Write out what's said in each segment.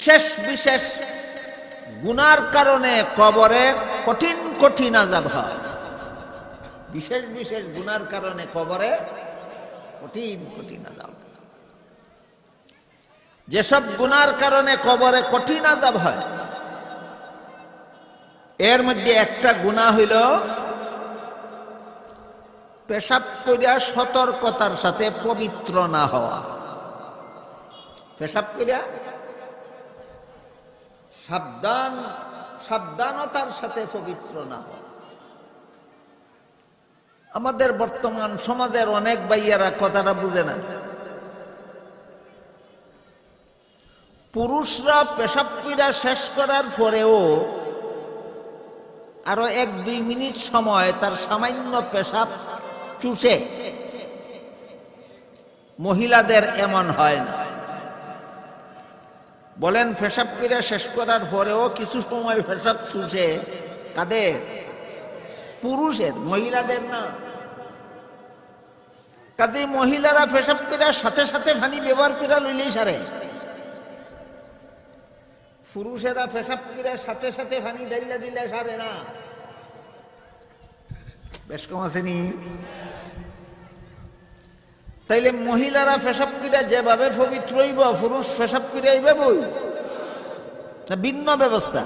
বিশেষ বিশেষ গুনার কারণে কবরে কঠিন কঠিন আযাব হয়। বিশেষ বিশেষ গুনার কারণে কবরে কঠিন কঠিন আযাব। যেসব গুনার কারণে কবরে কঠিন আযাব হয় এর মধ্যে একটা গুনাহ হইল পেশাব করিয়া সতর্কতার সাথে পবিত্র না হওয়া। পেশাব করিয়া সাবধানতার সাথে পবিত্র না হওয়া। আমাদের বর্তমান সমাজের অনেক ভাইয়ারা কথাটা বুঝে না। পুরুষরা পেশাব করিয়া শেষ করার পরেও আরো 1-2 মিনিট সময় তার সামান্য পেশাব চুষে, মহিলাদের এমন হয় না। বলেন পেশাব করিয়া শেষ করার পরেও কিছু সময় পেশাব চুষে কাদের? পুরুষের, মহিলাদের না। কাজেই মহিলারা পেশাব করিয়া সাথে সাথে পানি ব্যবহার করিয়া লইলেই সারে। পুরুষেরা পেশাব করিয়া সাথে সাথে পানি ঢাইলা দিলে সারে না। বেশ কম আসেনি? তাইলে মহিলারা পেশাব করিয়া যেভাবে পবিত্র হইব, পুরুষ পেশাব করিয়া এইভাবেই, ভিন্ন ব্যবস্থা।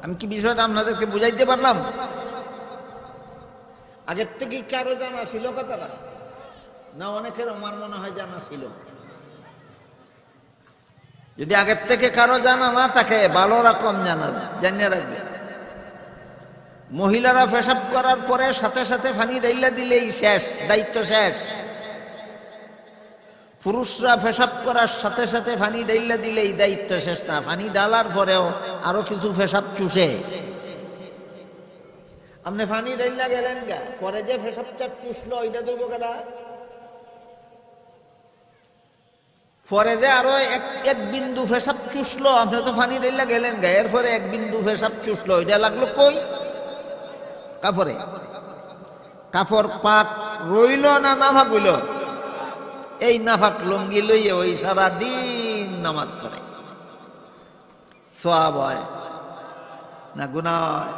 আমি কি বিষয়টা আপনাদেরকে বুঝাইতে পারলাম? আগের থেকে কারো জানা ছিল কথাটা? না অনেকের আমার মনে হয় জানা ছিল। যদি আগের থেকে কারো জানা না থাকে ভালো রকম জানিয়ে রাখবে। মহিলারা পেশাব করার পরে সাথে সাথে পানি ঢাইলা দিলেই শেষ, দায়িত্ব শেষ। পুরুষরা পেশাব করার সাথে সাথে পানি ঢাইলা দিলেই দায়িত্ব শেষ না, পানি ঢালার পরেও আরো কিছু পেশাব চুষে। আপনি পানি ঢাইলা গেলেন গা, পরে যে পেশাবটা চুষলো ওইটা দেবো কেডা? পরে যে আরো এক বিন্দু পেশাব চুষলো, আপনি তো পানি ঢাইলা গেলেন গা, এরপরে 1 বিন্দু পেশাব চুষলো, ওইটা লাগলো কই? কাপড়ে। কাপড় পাক রইল না নাফাক হইল? এই নাফাক লুঙ্গি লইয়ে ওই সারাদিন নামাজ পড়ে। সওয়াব হয় না গুনাহ হয়?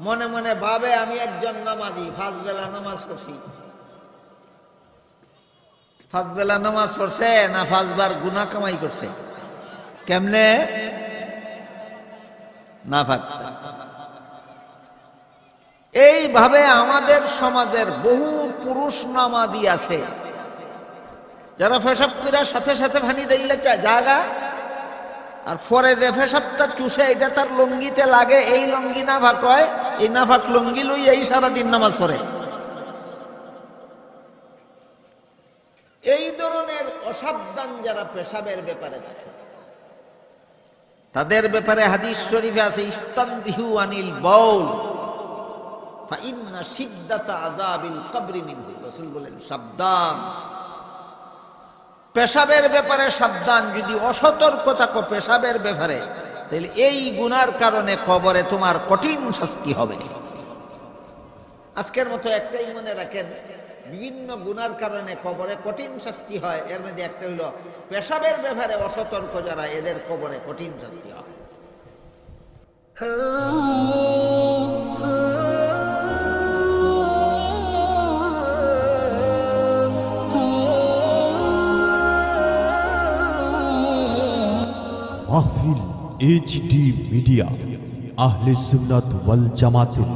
মনে মনে ভাবে আমি একজন নামাজি, 5 বেলা নামাজ পড়ছি। 5 বেলা নামাজ পড়ছে না 5 বার গুনাহ কামাই করছে? কেমনে? নাফাক। এইভাবে আমাদের সমাজের বহু পুরুষ নামাজি আছে যারা পেশাব করার সাথে সাথে পানি ঢাইলা জাগা, আর পরে যে পেশাবটা চুষে এটা তার লুঙ্গিতে লাগে, এই লুঙ্গি নাফাক হয়। এই নাফাক লুঙ্গি লই এই সারাদিন নামাজ পড়ে। এই ধরনের অসাবধান যারা পেশাবের ব্যাপারে থাকে তাদের ব্যাপারে হাদিস শরীফে আছে ইস্তানজিহু আনিল বাউল ফাইন্না শিদ্দাতা আযাবিল কবরি মিনহু। রাসূল বলেন সাবধান, পেশাবের ব্যাপারে সাবধান। যদি অসতর্ক থাকো পেশাবের ব্যাপারে তাহলে এই গুনার কারণে কবরে তোমার কঠিন শাস্তি হবে। আজকের মতো একটাই মনে রাখেন, বিভিন্ন গুনার কারণে কবরে কঠিন শাস্তি হয়। এর মধ্যে একটা হইল পেশাবের ব্যাপারে অসতর্ক যারা, এদের কবরে কঠিন শাস্তি হয়। মাহফিল এইচডি মিডিয়া আহলে সুন্নাত ওয়াল জামাতের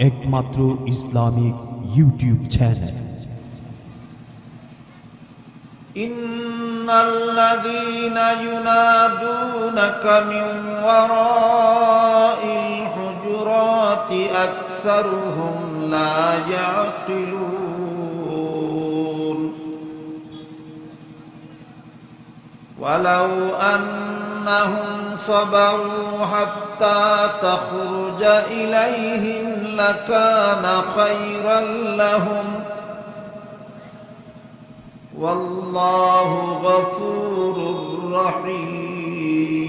একমাত্র ইসলামিক ইউটিউব চ্যানেল। ইন্নাল্লাযীনা ইউনাদুনাকা মিন ওয়ারাইল হুজুরাতি আকসারুহুম লা ইয়াকিলুন ওয়ালাউ أنهم صبروا حتى تخرج إليهم لكان خيرا لهم والله غفور رحيم.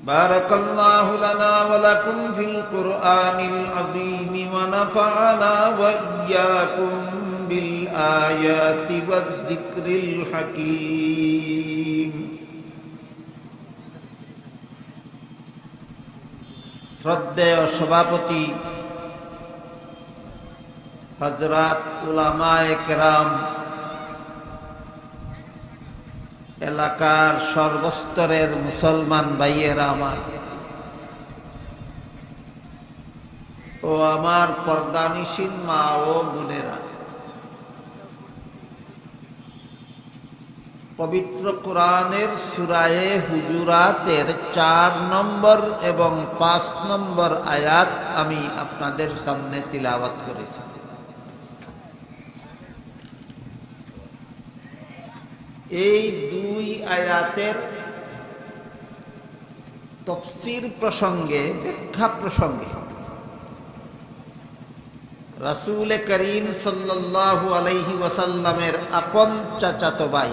بارك الله لنا ولكم في القرآن العظيم ونفعنا وإياكم بالآيات والذكر الحكيم শ্রদ্ধেয় সভাপতি হযরত উলামায়ে কেরাম, এলাকার সর্বস্তরের মুসলমান ভাইয়েরা আমার ও আমার পর্দানিসীন মা ও বোনেরা, পবিত্র কোরআনের সূরায়ে হুজুরাতের 4 নম্বর এবং 5 নম্বর আয়াত আমি আপনাদের সামনে তিলাওয়াত করেছি। এই 2 আয়াতের তাফসীর প্রসঙ্গে, ব্যাখ্যা প্রসঙ্গে রাসূল করিম সাল্লাল্লাহু আলাইহি ওয়াসাল্লামের আপন চাচাতো ভাই,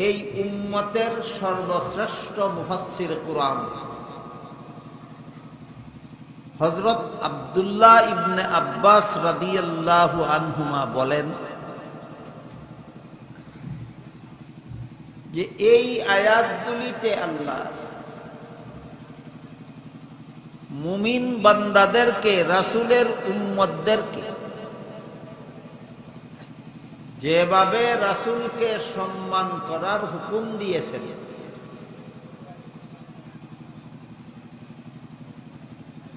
এই উম্মতের সর্বশ্রেষ্ঠ মুফাসসির কুরআন হযরত আব্দুল্লাহ ইবনে আব্বাস রাদিয়াল্লাহু আনহুমা বলেন যে এই আয়াতগুলিতে আল্লাহ মুমিন বান্দাদেরকে, রাসূলের উম্মতদেরকে যেভাবে রাসূলকে সম্মান করার হুকুম দিয়েছেন,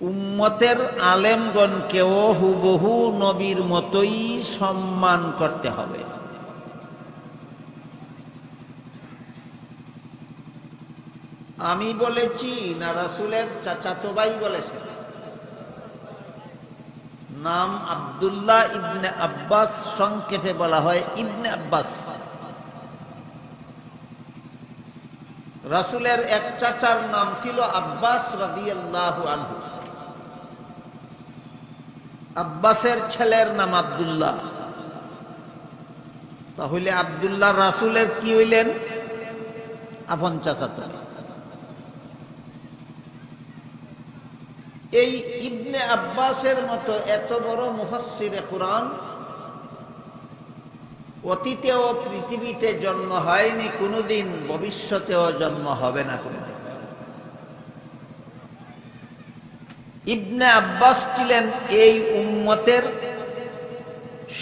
উম্মতের আলেমগণকেও হুবহু নবীর মতোই সম্মান করতে হবে। আমি বলেছি না রাসূলের চাচাতো ভাই বলেছেন? নাম আব্দুল্লাহ ইবনে আব্বাস, সংক্ষেপে বলা হয় ইবনে আব্বাস। রাসূলের এক চাচার নাম ছিল আব্বাস রাদিয়াল্লাহু আনহু। আব্বাসের ছেলের নাম আব্দুল্লাহ। তাহলে আব্দুল্লাহ রাসূলের কি হইলেন? আপন চাচাতো। এই ইবনে আব্বাসের মতো এত বড় মুফাসসিরে কুরআন অতীতেও পৃথিবীতে জন্ম হয়নি কোনোদিন, ভবিষ্যতেও জন্ম হবে না কোনোদিন। ইবনে আব্বাস ছিলেন এই উম্মতের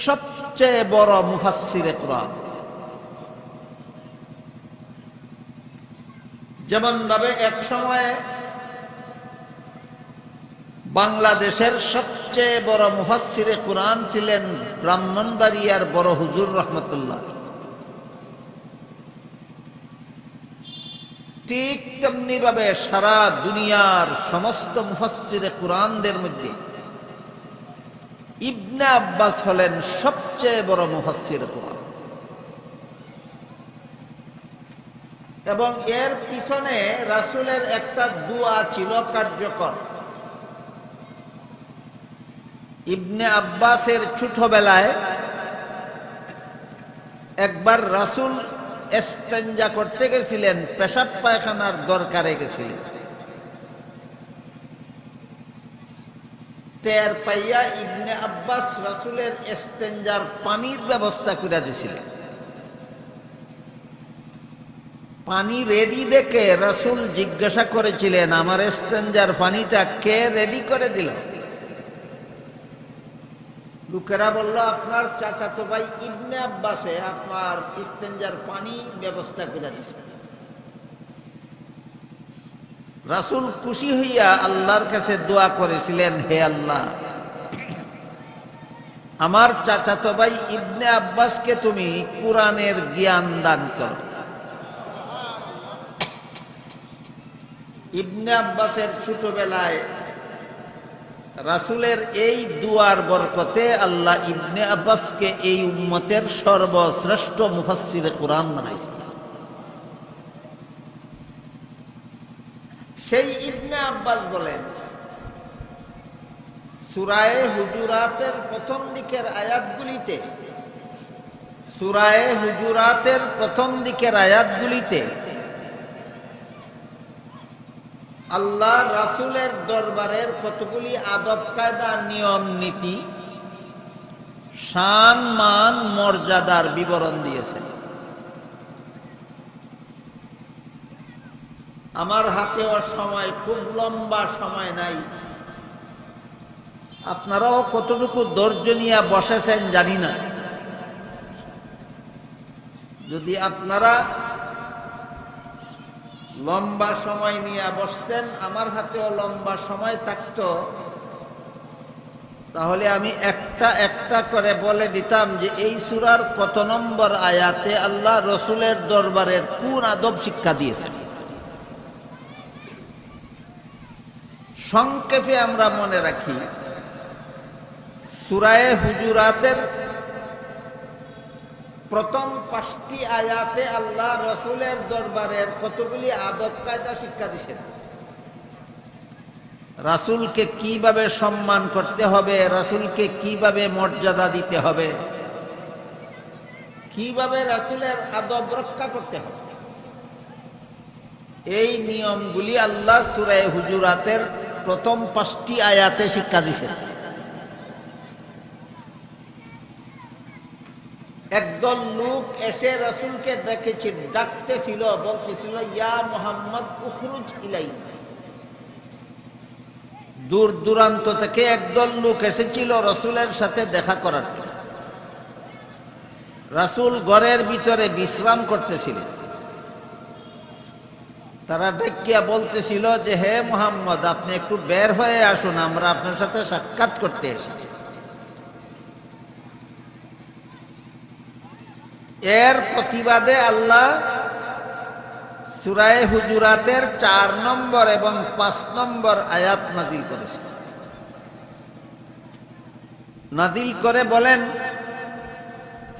সবচেয়ে বড় মুফাসসিরে কুরআন। যেমন ভাবে এক সময়ে বাংলাদেশের সবচেয়ে বড় মুফাসসিরে কুরআন ছিলেন ব্রাহ্মণবাড়িয়ার বড় হুজুর রহমতুল্লাহ, ঠিক তেমনি ভাবে সারা দুনিয়ার সমস্ত মুফাসসিরে কুরআনদের মধ্যে ইবনে আব্বাস হলেন সবচেয়ে বড় মুফাসসিরে কুরআন। এবং এর পিছনে রাসূলের একটা দোয়া ছিল কার্যকর। ইবনে আব্বাসের ছোটবেলায় একবার রাসূল ইস্তেঞ্জা করতে গেছিলেন, পেশাব পায়খানার দরকারে গেছিলেন। টের পাইয়া ইবনে আব্বাস রাসূলের ইস্তেঞ্জার পানির ব্যবস্থা করে দিয়েছিলেন। পানি রেডি দেখে রাসূল জিজ্ঞাসা করেছিলেন, আমার ইস্তেঞ্জার পানিটা কে রেডি করে দিল? লোকেরা বলল, আপনার চাচাতো ভাই ইবনে আব্বাসে আপনার ইস্তেঞ্জার পানি ব্যবস্থা করে দিয়েছে। রাসূল খুশি হইয়া আল্লাহর কাছে দোয়া করেছিলেন, হে আল্লাহ, আমার চাচাতো ভাই ইবনে আব্বাসকে তুমি কুরআনের জ্ঞান দান করো। ইবনে আব্বাসের ছোটবেলায় রাসূলের এই দুয়ার বরকতে আল্লাহ ইবনে আব্বাসকে এই উম্মতের সর্বশ্রেষ্ঠ মুফাসসিরে কুরআন বানাইছেন। সেই ইবনে আব্বাস বলেন, সূরায়ে হুজুরাতের প্রথম দিকের আয়াতগুলিতে আল্লাহ রাসূলের দরবারের কতগুলি আদব কায়দা, নিয়ম নীতি শান মান মর্যাদার বিবরণ দিয়েছেন। আমার হাতেও সময়, খুব লম্বা সময় নাই। আপনারাও কতটুকু ধৈর্য নিয়ে বসেছেন জানি না। যদি আপনারা লম্বা সময় নিয়ে বসতেন, আমার হাতেও লম্বা সময় থাকতো, তাহলে আমি একটা একটা করে বলে দিতাম যে এই সূরার কত নম্বর আয়াতে আল্লাহ রসুলের দরবারের কোন আদব শিক্ষা দিয়েছেন। সংক্ষেপে আমরা মনে রাখি, সূরা হুজুরাতের প্রথম 5টি আয়াতে আল্লাহ রসুলের দরবারের কতগুলি আদব কায়দা শিক্ষা দিয়েছেন। রাসূলকে কিভাবে সম্মান করতে হবে, রাসূলকে কিভাবে মর্যাদা দিতে হবে, কিভাবে রাসূলের আদব রক্ষা করতে হবে, এই নিয়মগুলি আল্লাহ সূরা হুজুরাতের প্রথম 5টি আয়াতে শিক্ষা দিয়েছেন। একদল লোক এসে রাসূলকে ডাকতেছিল, বলতেছিল, ইয়া মুহাম্মদ উখরুজ ইলাইনা। দূর দূরান্ত থেকে একদল লোক এসেছিল রাসূলের সাথে দেখা করার জন্য। রাসূল ঘরের ভিতরে বিশ্রাম করতেছিলেন। তারা ডাকিয়া বলতেছিল যে, হে মুহাম্মদ, আপনি একটু বের হয়ে আসুন, আমরা আপনার সাথে সাক্ষাৎ করতে এসেছি। এর প্রতিবাদে আল্লাহ সূরা হুজুরাতের 4 নম্বর এবং 5 নম্বর আয়াত নাজিল করেছেন। নাজিল করে বলেন,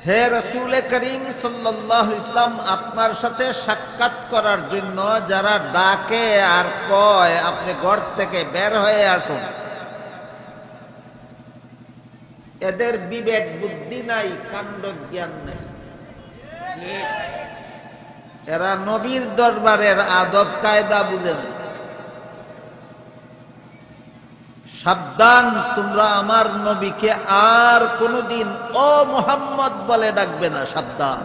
হে রাসূল করিম সাল্লাল্লাহু আলাইহি ওয়াসাল্লাম, আপনার সাথে সাক্ষাৎ করার জন্য যারা ডাকে আর কয় আপনি ঘর থেকে বের হয়ে আসুন, এদের বিবেক বুদ্ধি নাই, কাণ্ড জ্ঞান নেই। এরা নবীর দরবারের আদব কায়দা বুঝে না। সাবধান, তোমরা আমার নবীকে আর কোনদিন ও মুহাম্মদ বলে ডাকবে না, সাবধান।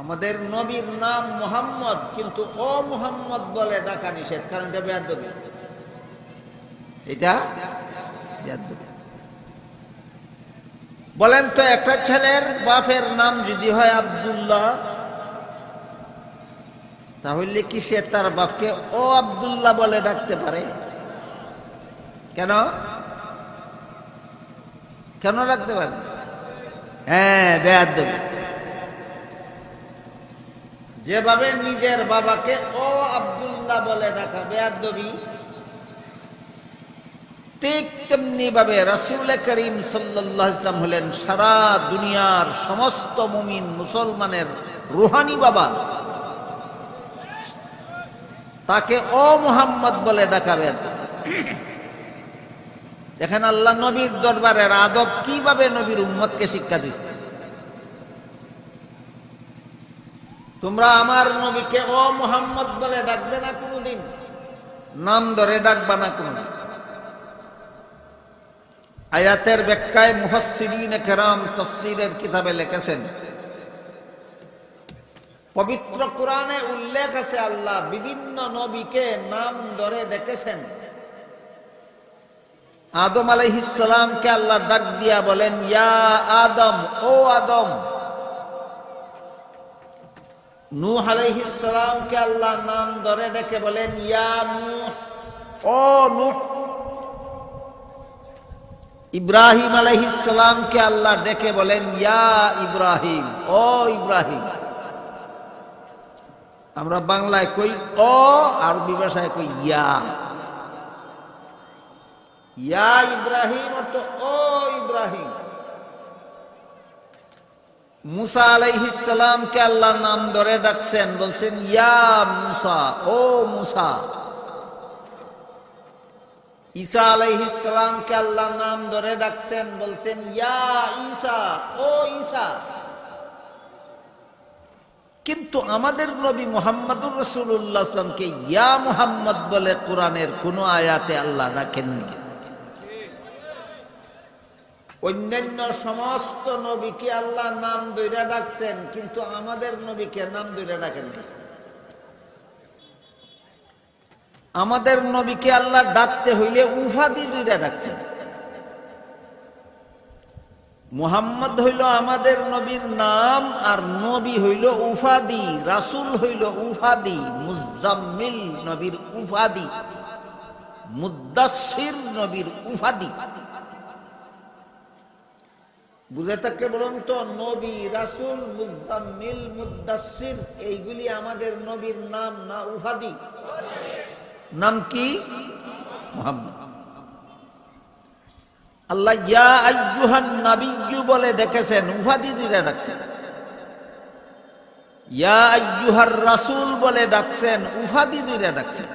আমাদের নবীর নাম মুহাম্মদ, কিন্তু ও মুহাম্মদ বলে ডাকা নিষেধ, কারণ এটা বেয়াদবি। এটা বেয়াদবি। বলেন তো, একটা ছেলের বাপের নাম যদি হয় আব্দুল্লাহ, তাহলে কি সে তার বাপকে ও আব্দুল্লাহ বলে ডাকতে পারে? কেন কেন ডাকতে পারে? হ্যাঁ, বেয়াদবি। যেভাবে নিজের বাবাকে ও আব্দুল্লাহ বলে ডাকা বেয়াদবি, ঠিক তেমনি ভাবে রাসূল করিম সাল্লাল্লাহু আলাইহি ওয়াসাল্লাম হলেন সারা দুনিয়ার সমস্ত মুমিন মুসলমানের রুহানি বাবা। তাকে ও মুহাম্মদ বলে ডাকাবে। দেখেন আল্লাহ নবীর দরবারের আদব কিভাবে নবীর উম্মতকে শিক্ষা দিচ্ছে। তোমরা আমার নবীকে ও মুহাম্মদ বলে ডাকবে না কোনদিন, নাম ধরে ডাকবা না কোনদিন। আয়াতের ব্যাখ্যায় মুফাসসিরিন কেরাম তাফসীরের কিতাবে লিখেছেন, পবিত্র কোরআনে উল্লেখ আছে আল্লাহ বিভিন্ন নবীকে নাম ধরে ডেকেছেন। আদম আলাইহিস সালামকে আল্লাহ ডাক দিয়া বলেন, ইয়া আদম, ও আদম। নূহ আলাইহিস সালামকে আল্লাহ নাম ধরে ডেকে বলেন, ইয়া নূহ, ও নূহ। ইব্রাহিম আলাইহিস সালামকে আল্লাহ ডেকে বলেন, ইয়া ইব্রাহিম, ও ইব্রাহিম। আমরা বাংলায় কই ও, আরবি ভাষায় কই ইয়া। ইয়া ইব্রাহিম অর্থ ও ইব্রাহিম। মুসা আলাইহিস সালামকে আল্লাহ নাম ধরে ডাকছেন, বলছেন ইয়া মুসা, ও মুসা। ঈসা আলাইহিস সালামকে আল্লাহ নাম ধরে ডাকছেন, বলছেন ইয়া ঈসা, ও ঈসা। কিন্তু আমাদের নবী মুহাম্মদুর রাসূলুল্লাহ সাল্লাল্লাহু আলাইহি ওয়াসাল্লামকে ইয়া মুহাম্মদ বলে কোরআনের কোন আয়াতে আল্লাহ ডাকেননি। অন্যান্য সমস্ত নবীকে আল্লাহ নাম ধরে ডাকছেন, কিন্তু আমাদের নবীকে নাম ধরে ডাকেন না। আমাদের নবীকে আল্লাহ ডাকতে হইলে উপাধি ধরে ডাকছেন। মুহাম্মদ হইল আমাদের নবীর নাম, আর নবী হইল উপাধি, রাসূল হইল উপাধি, মুজাম্মিল নবীর উপাধি, মুদ্দাসসির নবীর উপাধি। বুঝে থাকলে বলুন তো, নবী, রাসূল, মুজাম্মিল, মুদ্দাসসির এইগুলি আমাদের নবীর নাম না উপাধি? নাম কি? মুহাম্মদ। আল্লাহ ইয়া আইয়ুহান নাবিয়্যু বলে ডেকেছেন, উপাধি দিয়ে ডাকছেন। ইয়া আইয়ুহার রাসূল বলে ডাকছেন, উপাধি দিয়ে ডাকছেন।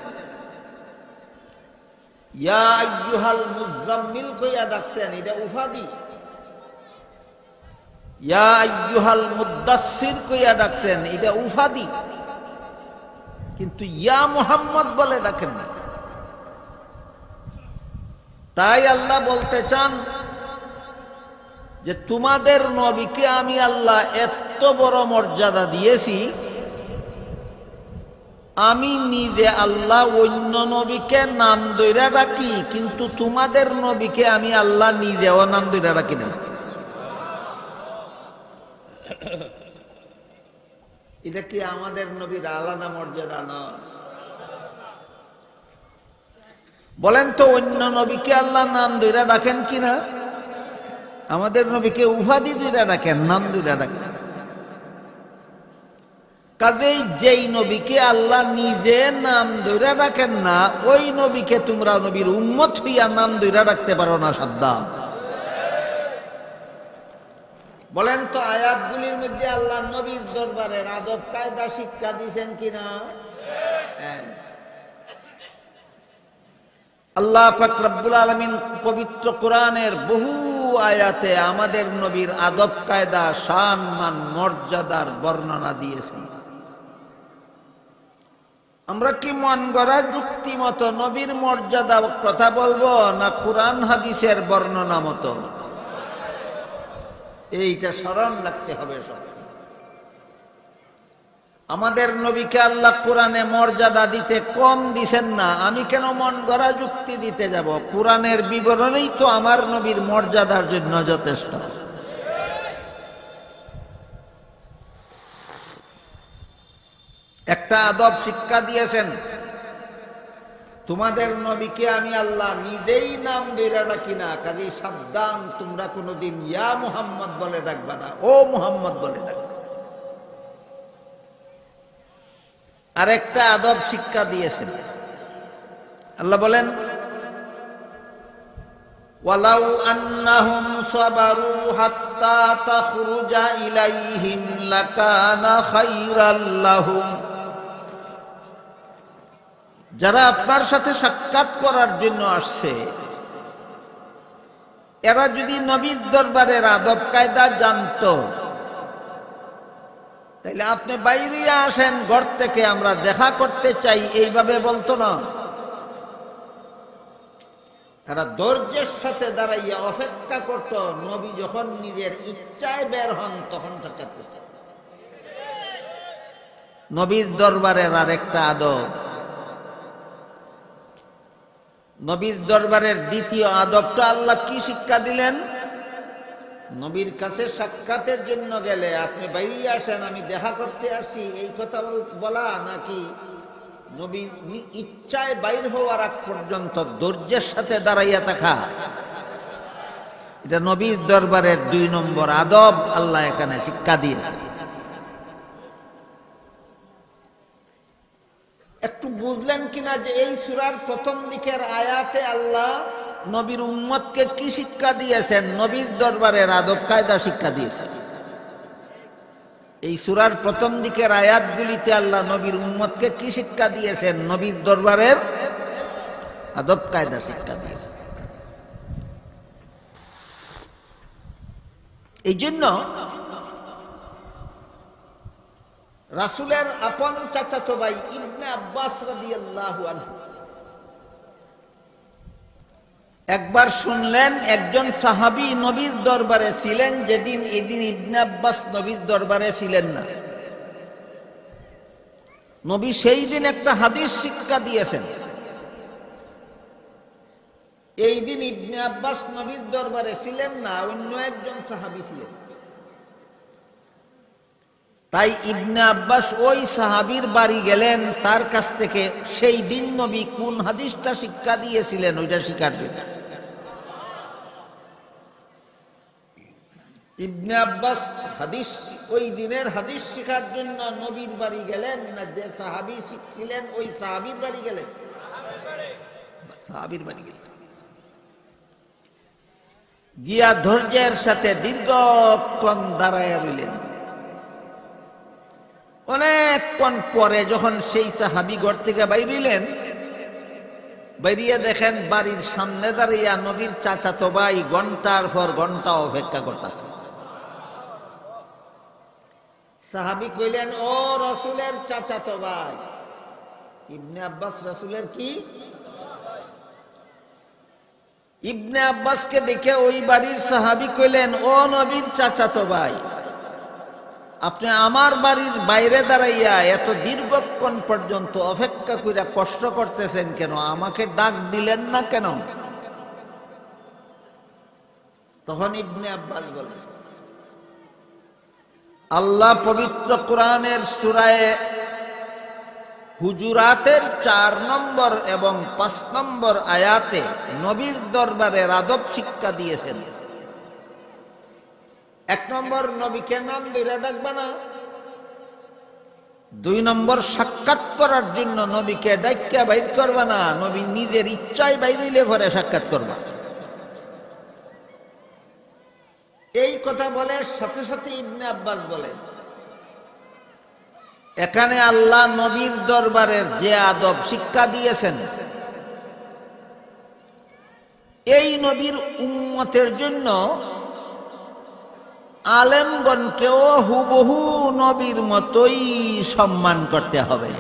ইয়া আইয়ুহাল মুজাম্মিল কইয়া ডাকছেন, এটা উপাধি। ইয়া আইয়ুহাল মুদ্দাসসির কইয়া ডাকছেন, এটা উপাধি। কিন্তু ইয়া মুহাম্মদ বলে ডাকেন না। তাই আল্লাহ বলতে চান যে তোমাদের নবীকে আমি আল্লাহ এত বড় মর্যাদা দিয়েছি, আমি নিজে আল্লাহ অন্য নবীকে নাম ধইরা ডাকি, কিন্তু তোমাদের নবীকে আমি আল্লাহ নিজেও নাম ধইরা ডাকি না। এটা কি আমাদের নবীর আলাদা মর্যাদা না? বলেন তো, অন্য নবীকে আল্লাহ নাম ধইরা ডাকেন কিনা? আমাদের নবীকে উপাধি ধইরা ডাকেন, নাম ধইরা ডাকেন। কাজেই যেই নবীকে আল্লাহ নিজে নাম ধইরা ডাকেন না, ওই নবীকে তোমরা নবীর উম্মত হইয়া নাম ধইরা ডাকতে পারো না। সাবধান। বলেন তো, আয়াতগুলির মধ্যে আল্লাহ নবীর দরবারের আদব কায়দা শিক্ষা দিয়েছেন কিনা? আল্লাহ পাক রব্বুল আলামিন পবিত্র কোরআনের বহু আয়াতে আমাদের নবীর আদব কায়দা, শান, মান, মর্যাদার বর্ণনা দিয়েছেন। আমরা কি মন গড়া যুক্তি মতো নবীর মর্যাদা কথা বলবো, না কোরআন হাদিসের বর্ণনা মতো? এইটা স্মরণ রাখতে হবে সব। আমাদের নবীকে আল্লাহ কোরআনে মর্যাদা দিতে কম দিছেন না। আমি কেন মন গড়া যুক্তি দিতে যাব? কোরআনের বিবরণেই তো আমার নবীর মর্যাদার জন্য যথেষ্ট। একটা আদব শিক্ষা দিয়েছেন, তোমাদের নবীকে আমি আল্লাহ নিজেই নাম ধইরা ডাকি না, কাজেই সাবধান, তোমরা কোনোদিন ইয়া মুহাম্মদ বলে ডাকবা না, ও মুহাম্মদ বলে ডাকবা। আরেকটা আদব শিক্ষা দিয়েছেন। আল্লাহ বলেন, ওয়ালাউ আন্নাহুম সাবারু হাত্তা তাখরুজা ইলাইহিম লাকানা খায়রাল লাহুম। যারা আপনার সাথে সাক্ষাৎ করার জন্য আসছে, এরা যদি নবীর দরবারের আদব কায়দা জানতো, তাইলে আপনি বাইরে আসেন ঘর থেকে, আমরা দেখা করতে চাই, এইভাবে বলতো না। তারা ধৈর্যের সাথে দাঁড়াইয়া অপেক্ষা করত, নবী যখন নিজের ইচ্ছায় বের হন তখন সাক্ষাৎ করত। নবীর দরবারের আরেকটা আদব, নবীর দরবারের দ্বিতীয় আদবটা আল্লাহ কি শিক্ষা দিলেন? নবীর কাছে সাক্ষাতের জন্য গেলে আপনি বাইরে আসেন, আমি দেখা করতে আসছি, এই কথা বলা, নাকি নবী ইচ্ছায় বাইর হওয়ার আগ পর্যন্ত ধৈর্যের সাথে দাঁড়াইয়া থাকা? এটা নবীর দরবারের 2 নম্বর আদব আল্লাহ এখানে শিক্ষা দিয়েছে। একটু বুঝলেন কিনা যে এই সূরার প্রথম দিকের আয়াতে আল্লাহ নবীর উম্মতকে কি শিক্ষা দিয়েছেন? নবীর দরবারের আদব কায়দা শিক্ষা দিয়েছেন। এই সূরার প্রথম দিকের আয়াতগুলিতে আল্লাহ নবীর উম্মতকে কি শিক্ষা দিয়েছেন? নবীর দরবারের আদব কায়দা শিক্ষা দিয়েছেন। এই জন্য রাসূলের আপন চাচাতো ভাই ইবনে আব্বাস রাদিয়াল্লাহু আনহু একবার শুনলেন একজন সাহাবী নবীর দরবারে ছিলেন, যেদিন এদিন ইবনে আব্বাস নবীর দরবারে ছিলেন না। নবী সেই দিন একটা হাদিস শিক্ষা দিয়েছেন। এই দিন ইবনে আব্বাস নবীর দরবারে ছিলেন না, অন্য একজন সাহাবী ছিলেন। তাই ইবনে আব্বাস ওই সাহাবীর বাড়ি গেলেন, তার কাছ থেকে সেই দিন নবী কোন হাদিসটা শিক্ষা দিয়েছিলেন ওইটা শিখার জন্য। ইবনে আব্বাস হাদিস ওই দিনের হাদিস শিখার জন্য নবীর বাড়ি গেলেন না, যে সাহাবী শিখছিলেন ওই সাহাবীর বাড়ি গেলেন? সাহাবীর বাড়ি গেলেন। গিয়া ধৈর্যের সাথে দীর্ঘক্ষণ দাঁড়ায় রইলেন। অনেকক্ষণ পরে যখন সেই সাহাবী ঘর থেকে বাইর হইলেন, বাইরিয়া দেখেন বাড়ির সামনে দাঁড়িয়ে নবীর চাচাতো ভাই ঘন্টার পর ঘন্টা অপেক্ষা করতেছে। সাহাবী কইলেন, ও রাসূলের চাচাতো ভাই। ইবনে আব্বাস রাসূলের কি? ইবনে আব্বাসকে দেখে ওই বাড়ির সাহাবী কইলেন, ও নবীর চাচাতো ভাই, আপনি আমার বাড়ির বাইরে দাঁড়াইয়া এত দীর্ঘক্ষণ পর্যন্ত অপেক্ষা কইরা কষ্ট করতেছেন কেন? আমাকে ডাক দিলেন না কেন? তখন ইবনে আব্বাস বলেন, আল্লাহ পবিত্র কোরআনের সূরা হুজুরাতের 4 নম্বর এবং 5 নম্বর আয়াতে নবীর দরবারে আদব শিক্ষা দিয়েছেন। 1 নম্বর, নবীকে নাম ধরে ডাকবা না। 2 নম্বর, সাক্ষাৎ করার জন্য নবীকে ডাইক্কা বাইর করবা না, নবী নিজের ইচ্ছায় বাইর হইলে পরে সাক্ষাৎ করবা। এই কথা বলে সাথে সাথে ইবনে আব্বাস বলেন, এখানে আল্লাহ নবীর দরবারের যে আদব শিক্ষা দিয়েছেন, এই নবীর উম্মতের জন্য আলেমগণকেও হুবহু নবীর মতোই সম্মান করতে হবে।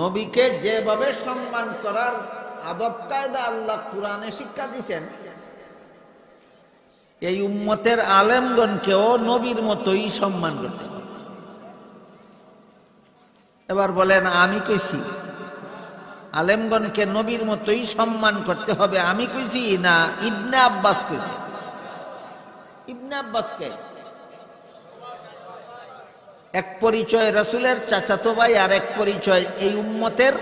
নবীকে যেভাবে সম্মান করার আদব কায়দা আল্লাহ কুরআনে শিক্ষা দিয়েছেন, এই উম্মতের আলেমগণকেও নবীর মতোই সম্মান করতে হবে। এবার বলেন, আমি কইছি আলেমগণকে নবীর মতোই সম্মান করতে হবে, আমি কইছি না ইবনে আব্বাস কইছি? ইবনে আব্বাসকে এক পরিচয় রাসূলের চাচাতো ভাই, আর এক পরিচয় এই উম্মতের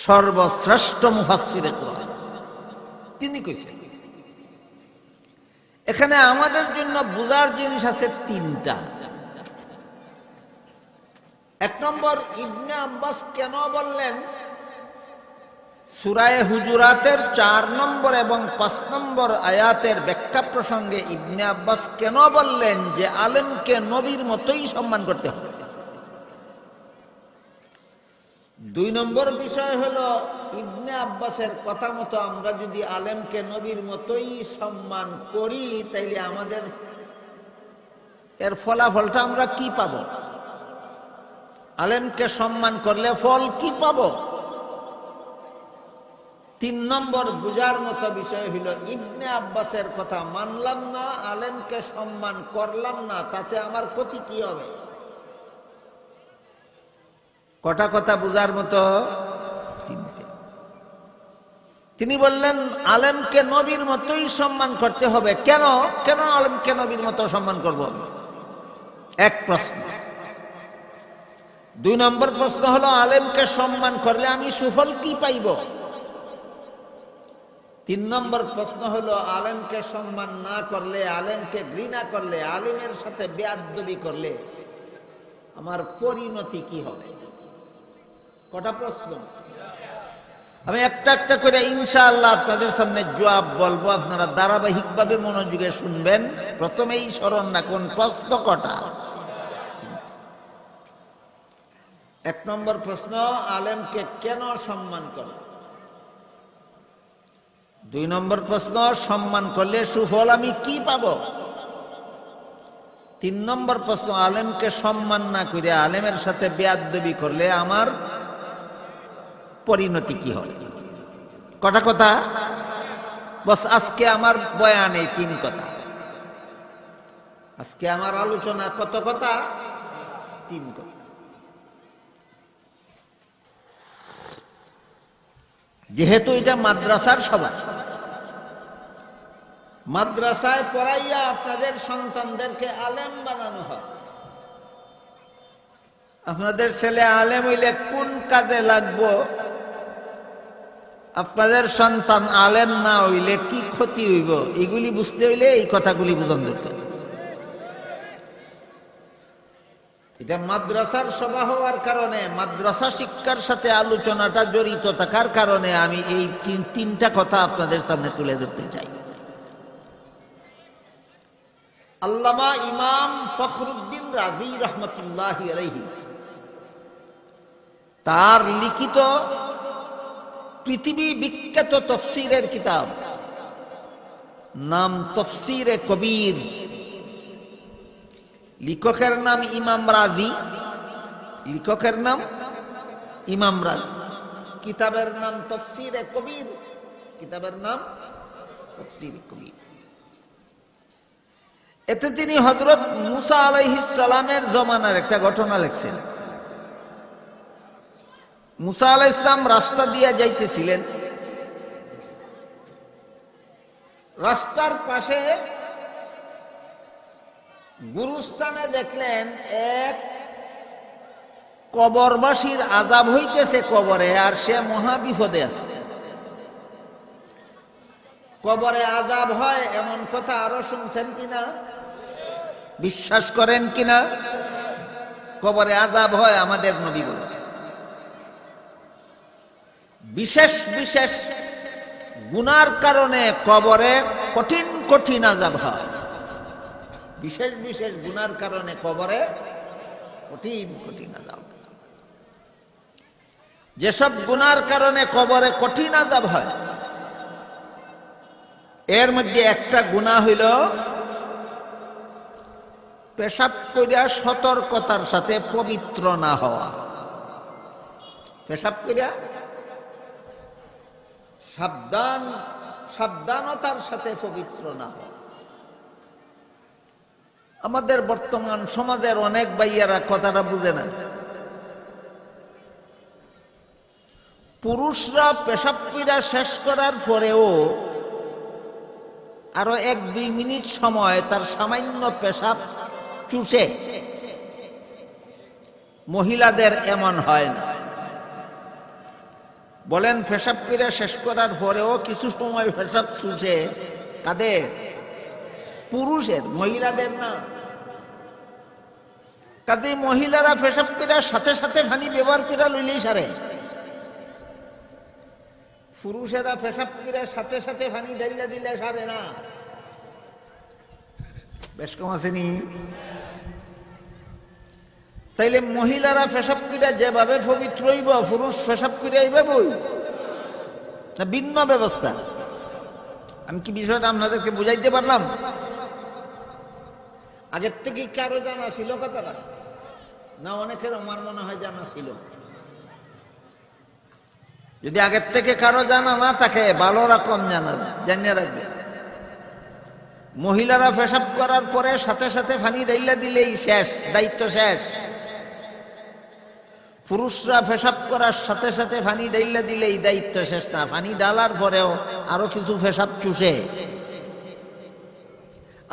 সর্বশ্রেষ্ঠ মুফাসসিরে কোরআন, তিনি কইছেন। এখানে আমাদের জন্য বুঝার জিনিস আছে 3টা। 1 নম্বর, ইবনে আব্বাস কেন বললেন সূরা হুজুরাতের 4 নম্বর এবং 5 নম্বর আয়াতের ব্যাখ্যা প্রসঙ্গে ইবনে আব্বাস কেন বললেন যে আলেমকে নবীর মতোই সম্মান করতে হবে? 2 নম্বর বিষয় হলো, ইবনে আব্বাসের কথা মতো আমরা যদি আলেমকে নবীর মতোই সম্মান করি, তাইলে আমাদের এর ফলাফলটা আমরা কি পাব? আলেমকে সম্মান করলে ফল কি পাব? 3 নম্বর বুঝার মতো বিষয় হলো, ইবনে আব্বাসের কথা মানলাম না, আলেমকে সম্মান করলাম না, তাতে আমার ক্ষতি কি হবে? কটা কথা বুঝার মতো? 3টে। তিনি বললেন আলেমকে নবীর মতোই সম্মান করতে হবে। কেন কেন আলেমকে নবীর মতো সম্মান করব? এক প্রশ্ন। 2 নম্বর প্রশ্ন হলো, আলেমকে সম্মান করলে আমি সুফল কি পাইব? 3 নম্বর প্রশ্ন হলো, আলেমকে সম্মান না করলে, আলেমকে ঘৃণা করলে, আলেমের সাথে বেয়াদবি করলে আমার পরিণতি কি হবে? কটা প্রশ্ন? আমি একটা একটা করে ইনশাআল্লাহ আপনাদের সামনে জবাব বলবো, আপনারা ধারাবাহিকভাবে মনোযোগে শুনবেন। প্রথমেই স্মরণ রাখুন প্রশ্ন কটা। 1 নম্বর প্রশ্ন, আলেমকে কেন সম্মান করে? 2 নম্বর প্রশ্ন, সম্মান করলে সুফল আমি কি পাব? 3 নম্বর প্রশ্ন, আলেমকে সম্মান না করে আলেমের সাথে বেয়াদবি করলে আমার পরিণতি কি হবে? কটা কথা বস। আজকে আমার বয়ানে 3 কথা। আজকে আমার আলোচনা কত কথা? 3 কথা। যেহেতু এটা মাদ্রাসার সভা, মাদ্রাসায় পড়াইয়া আপনাদের সন্তানদেরকে আলেম বানানো হয়। আপনাদের ছেলে আলেম হইলে কোন কাজে লাগবো, আপনাদের সন্তান আলেম না হইলে কি ক্ষতি হইব, এগুলি বুঝতে হইলে এই কথাগুলি বুঝন দরকার। এটা মাদ্রাসার সভা হওয়ার কারণে, মাদ্রাসা শিক্ষার সাথে আলোচনাটা জড়িত থাকার কারণে আমি এই 3টা কথা আপনাদের সামনে তুলে ধরতে চাই। আল্লামা ইমাম ফখরুদ্দিন রাজি রহমতুল্লাহি আলাইহি তার লিখিত পৃথিবী বিখ্যাত তফসিরের কিতাব, নাম তফসিরে কবির। লেখকের নাম ইমাম রাজি, লেখকের নাম ইমাম রাজি। কিতাবের নাম তফসিরে কবির, কিতাবের নাম তফসিরে কবির। এতে তিনি হযরত মুসা আলাইহিস সালামের জমানার একটা ঘটনা লিখছেন। মুসা আলাইহিস সালাম রাস্তা দিয়ে যাইতেছিলেন, রাস্তার পাশে গুরুস্থানে দেখলেন এক কবরবাসীর আযাব হইতেছে কবরে, আর সে মহা বিপদে আছে। কবরে আযাব হয় এমন কথা আরো শুনছেন কিনা, বিশ্বাস করেন কিনা? কবরে আযাব হয়, আমাদের নবী বলেছেন। বিশেষ বিশেষ গুনার কারণে কবরে কঠিন কঠিন আযাব হয়। বিশেষ বিশেষ গুনার কারণে কবরে কঠিন কঠিন আযাব। যেসব গুনার কারণে কবরে কঠিন আযাব হয়, এর মধ্যে একটা গুনাহ হইল পেশাব করিয়া সতর্কতার সাথে পবিত্র না হওয়া। পেশাব করিয়া সাবধানতার সাথে পবিত্র না হওয়া। আমাদের বর্তমান সমাজের অনেক ভাইয়ারা কথাটা বুঝে না। পুরুষরা পেশাব করিয়া শেষ করার পরেও আরো 1-2 মিনিট সময় তার সামান্য পেশাব চুষে, মহিলাদের এমন হয় না। বলেন পেশাব করিয়া শেষ করার পরেও কিছু সময় পেশাব চুষে, কাদের? পুরুষের, মহিলাদের না। কাজেই মহিলারা পেশাব করিয়া সাথে সাথে পানি ব্যবহার করিয়া লইলেই সারে। পুরুষেরা পেশাব করিয়া সাথে সাথে পানি ঢাইলা দিলে সারে না। বেশ কম আসেনি? তাইলে মহিলারা পেশাব করিয়া যেভাবে পবিত্র হইব, পুরুষ পেশাব করিয়া এইভাবেই না, ভিন্ন ব্যবস্থা। আমি কি বিষয়টা আপনাদেরকে বুঝাইতে পারলাম? আগের থেকে কারো জানা ছিল কথাটা? না, অনেকের আমার মনে হয় জানা ছিল। যদি আগের থেকে কারো জানা না থাকে, ভালো রকম জানিয়ে রাখবে। মহিলারা পেশাব করার পরে সাথে সাথে পানি ঢাইলা দিলেই শেষ, দায়িত্ব শেষ। পুরুষরা পেশাব করার সাথে সাথে পানি ঢাইলা দিলেই দায়িত্ব শেষ না, পানি ঢালার পরেও আরো কিছু পেশাব চুষে।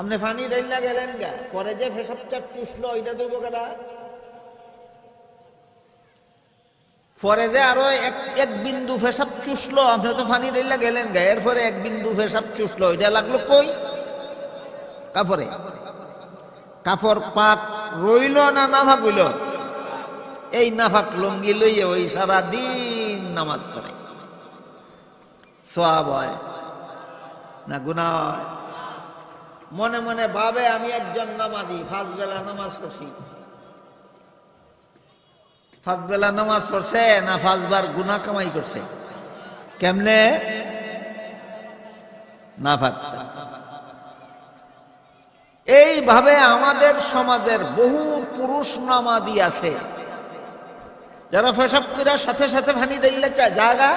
আপনি পানি ঢাইলা গেলেন গা, পরে যে পেশাবটা চুষলো ওইটা দেবো কেডা? পরে যে আরো এক বিন্দু পেশাব চুষলো, আপনি তো পানি ঢাইলা গেলেন গা, এরপরে 1 বিন্দু পেশাব চুষলো, ওইটা লাগলো কই? কাপড়ে। কাপড় পাক রইল না নাফাক হইল? এই নাফাক লুঙ্গি লইয়ে ওই সারাদিন নামাজ পড়ে, সওয়াব হয় না গুনাহ হয়? মনে মনে ভাবে আমি একজন নামাজি, 5 বেলা নামাজ পড়ছি। 5 বেলা নামাজ পড়ছে না 5 বার গুনাহ কামাই করছে? কেমনে? নাফাক। এইভাবে আমাদের সমাজের বহু পুরুষ নামাজি আছে যারা পেশাব করার সাথে সাথে পানি দিলে চায় জায়গা,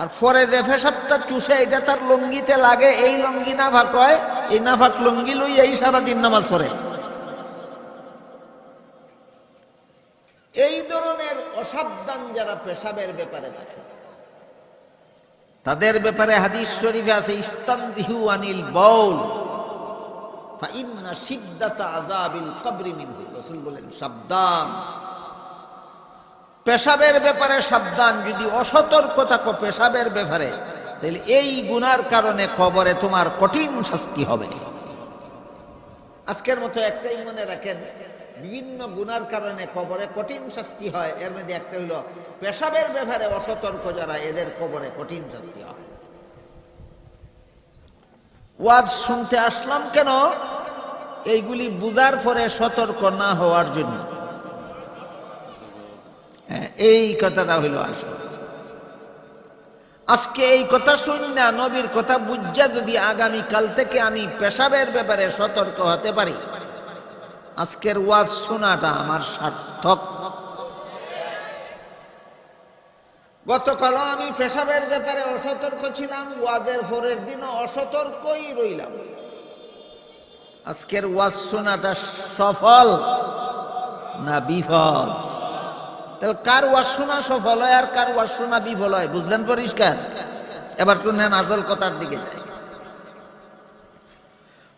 আর পরে যে পেশাবটা চুষে এটা তার লঙ্গিতে লাগে, এই লঙ্গি নাফাক হয়, এই নাফাক লঙ্গি লই এই সারাদিন নামাজ পড়ে। এই ধরনের অসাবধান যারা পেশাবের ব্যাপারে থাকে, তাদের ব্যাপারে হাদিস শরীফে আছে ইস্তানজিহু আনিল বাউল ফাইন্না শিদ্দাতা আযাবিল কবরি মিনহু। রাসূল বলেন সাবধান, পেশাবের ব্যাপারে সাবধান। যদি অসতর্ক থাকো পেশাবের ব্যাপারে, তাহলে এই গুনার কারণে কবরে তোমার কঠিন শাস্তি হবে। আজকের মতো একটাই মনে রাখেন, বিভিন্ন গুনার কারণে কবরে কঠিন শাস্তি হয়, এর মধ্যে একটা হইল পেশাবের ব্যাপারে অসতর্ক যারা, এদের কবরে কঠিন শাস্তি হয়। ওয়াজ শুনতে আসলাম কেন? এইগুলি বুঝার পরে সতর্ক না হওয়ার জন্য। এই কথাটা হইল আসল। আজকে এই কথা শুন না, নবীর কথা বুঝা যদি আগামীকাল থেকে আমি পেশাবের ব্যাপারে সতর্ক হতে পারি, আজকের ওয়াজ শোনাটা আমার সার্থক। গতকালও আমি পেশাবের ব্যাপারে অসতর্ক ছিলাম, ওয়াজের পরের দিনও অসতর্কই রইলাম। আজকের ওয়াজ শোনাটা সফল না বিফল? তাহলে কার ওয়াজ শোনা সফল হয় আর কার ওয়াজ শোনা বিফল হয়, বুঝলেন পরিষ্কার? এবার শুনেন আসল কথার দিকে যাই।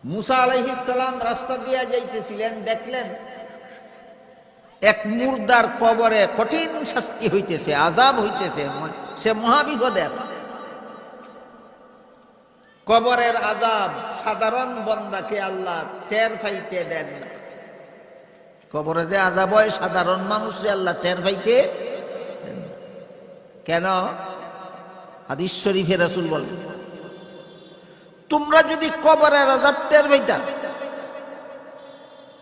মুসা আলাইহিস সালাম রাস্তা দিয়ে যাইতেছিলেন, দেখলেন এক মুর্দার কবরে কঠিন শাস্তি হইতেছে, আযাব হইতেছে, সে মহাবিপদে আছে। কবরের আযাব সাধারণ বান্দাকে আল্লাহ টের পাইতে দেন না। কবরে যে আযাব হয় সাধারণ মানুষকে আল্লাহ টের পাইতে দেন না। কেন? হাদিস শরীফে রাসূল বলেন, তোমরা যদি কবরের আযাব টের পাইতা,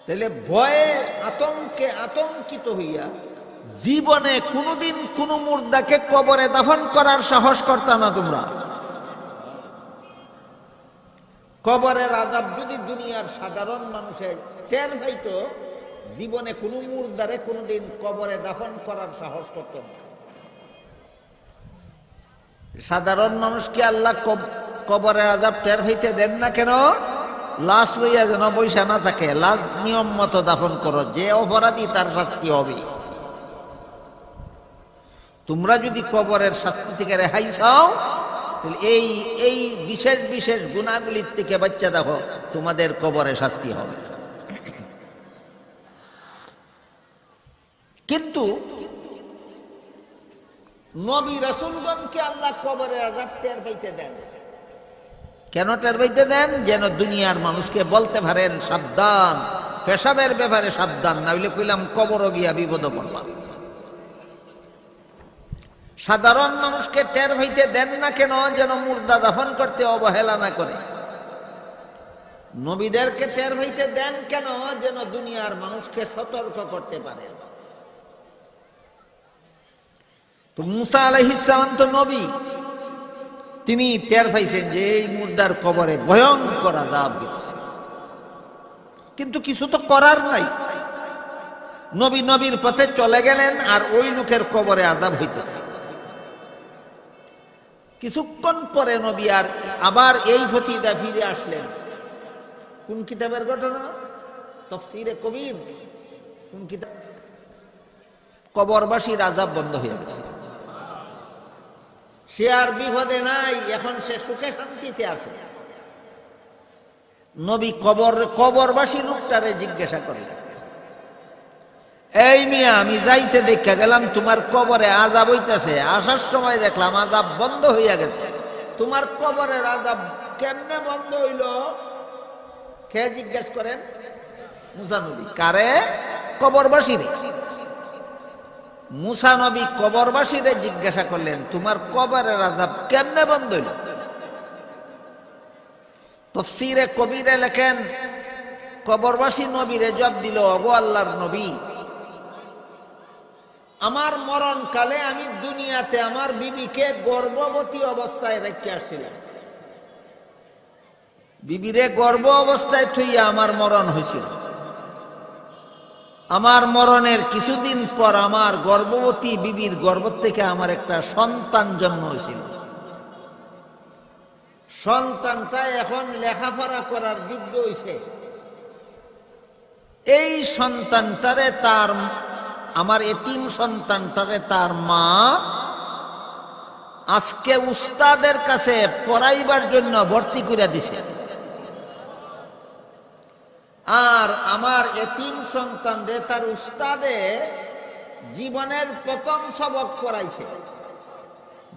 তাহলে ভয়ে আতঙ্কে আতঙ্কিত হইয়া জীবনে কোনোদিন কোনো মুর্দাকে কবরে দাফন করার সাহস করতা না তোমরা। কবরের আযাব যদি দুনিয়ার সাধারণ মানুষের টের পাইতো, জীবনে কোনো মুর্দারে কোনোদিন কবরে দাফন করার সাহস করত না। সাধারণ মানুষকে আল্লাহ কবরের আযাব টের পাইতে দেন না কেন? লাশ লইয়া যেন বৈশা না থাকে, লাশ নিয়ম মতো দাফন করো, যে অপরাধী তার শাস্তি হবে। তোমরা যদি কবরের শাস্তি থেকে রেহাই চাও, তাহলে এই এই বিশেষ বিশেষ গুণাগুলির থেকে বাচ্চা দেখো, তোমাদের কবরে শাস্তি হবে। কিন্তু নবী রাসূলগণকে আল্লাহ কবরের আযাব টের পাইতে দেন। কেন টের পাইতে দেন? যেন দুনিয়ার মানুষকে বলতে পারেন সাবধান, পেশাবের ব্যাপারে সাবধান, না হইলে কইলাম কবর গিয়া বিপদ পড়লাম। সাধারণ মানুষকে টের পাইতে দেন না কেন? যেন মুর্দা দাফন করতে অবহেলা না করে। নবীদেরকে টের পাইতে দেন কেন? যেন দুনিয়ার মানুষকে সতর্ক করতে পারে। তো মুসা আলাইহিস সালাম তো নবী, তিনি টের পাইছেন যে এই মুর্দার কবরে ভয়ঙ্কর আযাব হইতেছে, কিন্তু কিছু তো করার নাই। নবী নবীর পথে চলে গেলেন, আর ওই লোকের কবরে আযাব হইতেছে। কিছুক্ষণ পরে নবী আর আবার এই ফতিদা ফিরে আসলেন। কোন কিতাবের ঘটনা? তাফসীরে কবির। কোন কিতাব? কবরবাসীর আযাব বন্ধ হয়ে গেছে, সে আর বিপদে নাই, এখন সে সুখে শান্তিতে আছে। নবী কবরবাসী লোকটারে জিজ্ঞাসা করলেন, এই মিয়া, আমি যাইতে দেখা গেলাম তোমার কবরে আযাব হইতেছে, আসার সময় দেখলাম আযাব বন্ধ হইয়া গেছে, তোমার কবরের আযাব কেমনে বন্ধ হইল? কে জিজ্ঞেস করেন? মুসা নবী। কারে? কবরবাসীরে। মুসা নবী কবরবাসীরে জিজ্ঞাসা করলেন, তোমার কবরের আযাব কেমনে বন্ধ হইল? তাফসীরে কবিরে লেখেন, কবরবাসী নবীরে জবাব দিল, ওগো আল্লাহর নবী, আমার মরণকালে আমি দুনিয়াতে আমার বিবিকে গর্ভবতী অবস্থায় রেখে আসছিলাম। বিবিরে গর্ভ অবস্থায় থইয়া আমার মরণ হয়েছিল। আমার মরণের কিছুদিন পর আমার গর্ভবতী বিবির গর্ভ থেকে আমার একটা সন্তান জন্ম হয়েছিল। সন্তানটা এখন লেখাপড়া করার যোগ্য হয়েছে। এই সন্তানটারে আমার এতিম সন্তানটারে তার মা আজকে উস্তাদের কাছে পড়াইবার জন্য ভর্তি করে দিছে। আর আমার এতিম সন্তানরে তার উস্তাদে জীবনের প্রথম সবক পড়াইছে।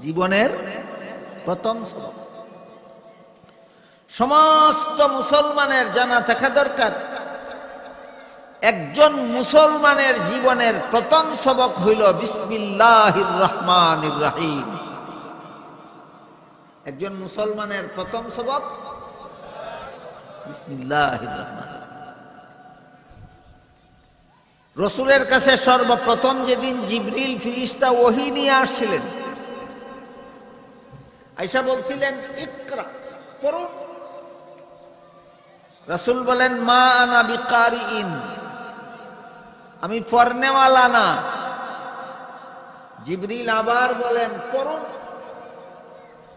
জীবনের প্রথম সবক সমস্ত মুসলমানের জানা থাকা দরকার। একজন মুসলমানের জীবনের প্রথম সবক হইল বিসমিল্লাহির রহমানির রহিম। একজন মুসলমানের প্রথম সবক বিসমিল্লাহির রহমানির। রসুলের কাছে সর্বপ্রথম যেদিন জিবরিল ফিরিস্তা ওহী নিয়ে আসছিলেন, আয়েশা বলছিলেন ইকরা, পড়ুন। রসুল বলেন মা আনা বিকারিইন, আমি পড়নেওয়ালা না। জিবরিল আবার বলেন পড়ুন।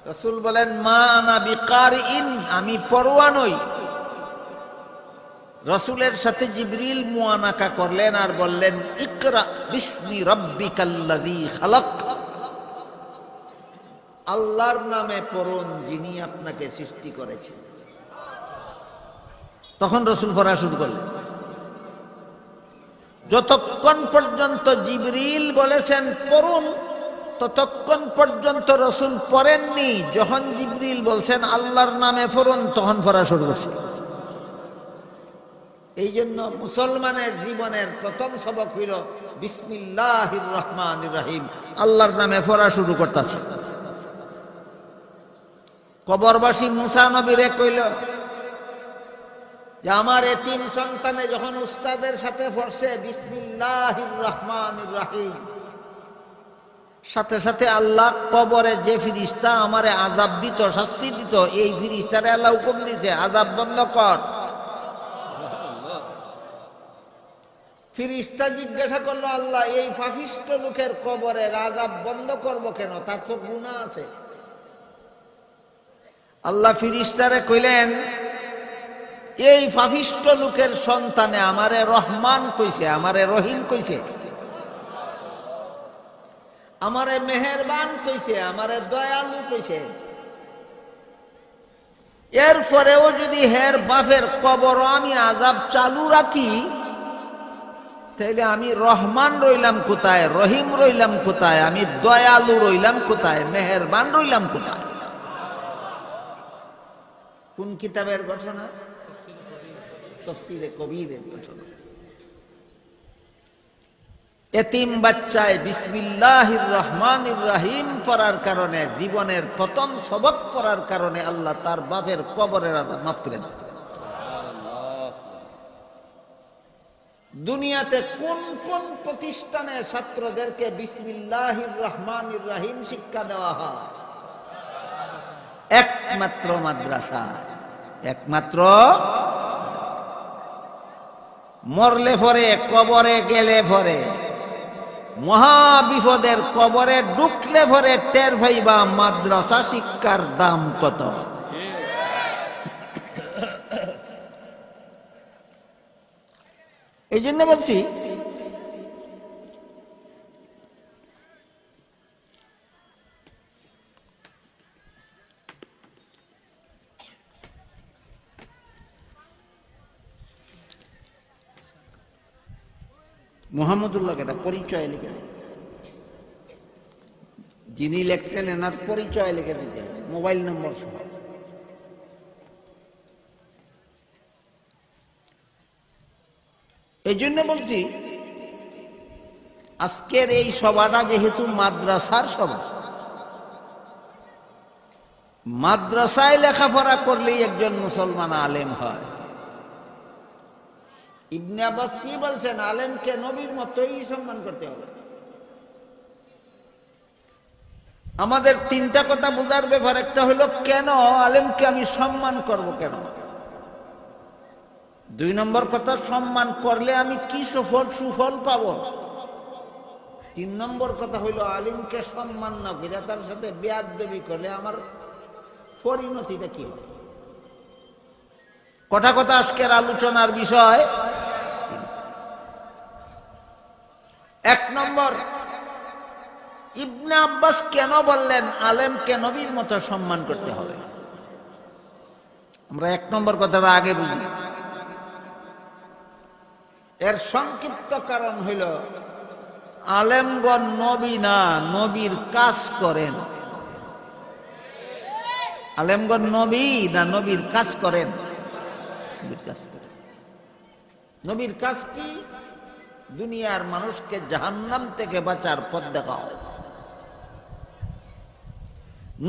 রসুল বলেন মা আনা বিকারিইন, আমি পড়ুয়া নই। রসুলের সাথে জিবরিল মুআনাকা করলেন আর বললেন ইকরা বিসমি রাব্বিকাল্লাযী খালাক, আল্লাহর নামে পড়ুন যিনি আপনাকে সৃষ্টি করেছেন। তখন রসুল পড়া শুরু করলেন। যতক্ষণ পর্যন্ত জিবরিল বলেছেন পড়ুন, ততক্ষণ পর্যন্ত রসুল পড়েননি। যখন জিবরিল বলছেন আল্লাহর নামে পড়ুন, তখন পড়া শুরু করছে। এই জন্য মুসলমানের জীবনের প্রথম সবক হইল বিসমিল্লাহির রহমানির রহিম, আল্লাহর নামে পড়া শুরু করতেছে। কবরবাসী মুসা নবীরে কইল যে আমার এতিম সন্তানে যখন উস্তাদের সাথে পড়ছে বিসমিল্লাহির রহমানির রহিম, সাথে সাথে আল্লাহ কবরে যে ফিরিস্তা আমারে আযাব দিত, শাস্তি দিত, এই ফিরিস্তারে আল্লাহ হুকুম দিয়েছে আযাব বন্ধ কর। ফিরিস্তা জিজ্ঞাসা করলো আল্লাহ এই পাপিষ্ঠ লোকের কবরের আযাব বন্ধ করব কেন, তার তো গুনাহ আছে। আল্লাহ ফিরিস্তারে কইলেন এই পাপিষ্ঠ লোকের সন্তানে আমারে রহমান কইছে, আমারে রহিম কইছে, আমারে মেহেরবান কইছে, আমারে দয়ালু কইছে। এরপরেও যদি হের বাপের কবর আমি আযাব চালু রাখি, তাইলে আমি রহমান রইলাম কোথায়, রহিম রইলাম কোথায়, আমি দয়ালু রইলাম কোথায়, মেহেরবান রইলাম কোথায়? কোন কিতাবের ঘটনা? তাফসীরে কবীরের ঘটনা। এতিম বাচ্চায় বিসমিল্লাহির রহমানির রহিম পড়ার কারণে, জীবনের প্রথম সবক পড়ার কারণে আল্লাহ তার বাপের কবরের আযাব মাফ করে দিয়েছে। দুনিয়াতে কোন কোন প্রতিষ্ঠানে ছাত্রদেরকে বিসমিল্লাহির রহমানির রহিম শিক্ষা দেওয়া হয়? একমাত্র মাদ্রাসা, একমাত্র। মরলে পরে, কবরে গেলে পরে, মহাবিপদের কবরে ঢুকলে পরে টের ভাইবা মাদ্রাসা শিক্ষার দাম কত। এই জন্য বলছি মোহাম্মদুল্লাহকে একটা পরিচয় লিখে দিন, যিনি লেখছেন এনার পরিচয় লিখে দিতে, মোবাইল নম্বর সহ। এই জন্য বলছি আজকের এই সভাটা যেহেতু মাদ্রাসার সভা, মাদ্রাসায় লেখাপড়া করলেই একজন মুসলমান আলেম হয়। ইবনে আব্বাস কি বলছেন? আলেমকে নবীর মতোই সম্মান করতে হবে। আমাদের তিনটা কথা বোঝার ব্যাপার। একটা হলো কেন আলেমকে আমি সম্মান করব, কেন? দুই নম্বর কথা, সম্মান করলে আমি কি সুফল পাব। তিন নম্বর কথা হইল আলিমকে সম্মান না করে তার সাথে বেয়াদবি করলে আমার পরিণতিটা কি হবে। কথা কথা আজকের আলোচনার বিষয়। এক নম্বর, ইবনে আব্বাস কেন বললেন আলেমকে নবীর মতো সম্মান করতে হবে। আমরা এক নম্বর কথাটা আগে বুঝি। এর সংক্ষিপ্ত কারণ হইল আলেমগণ নবী না, নবীর কাজ করেন। আলেমগণ নবী না, নবীর কাজ করেন। নবীর কাজ করেন। নবীর কাজ কি? দুনিয়ার মানুষকে জাহান্নাম থেকে বাঁচার পথ দেখাও।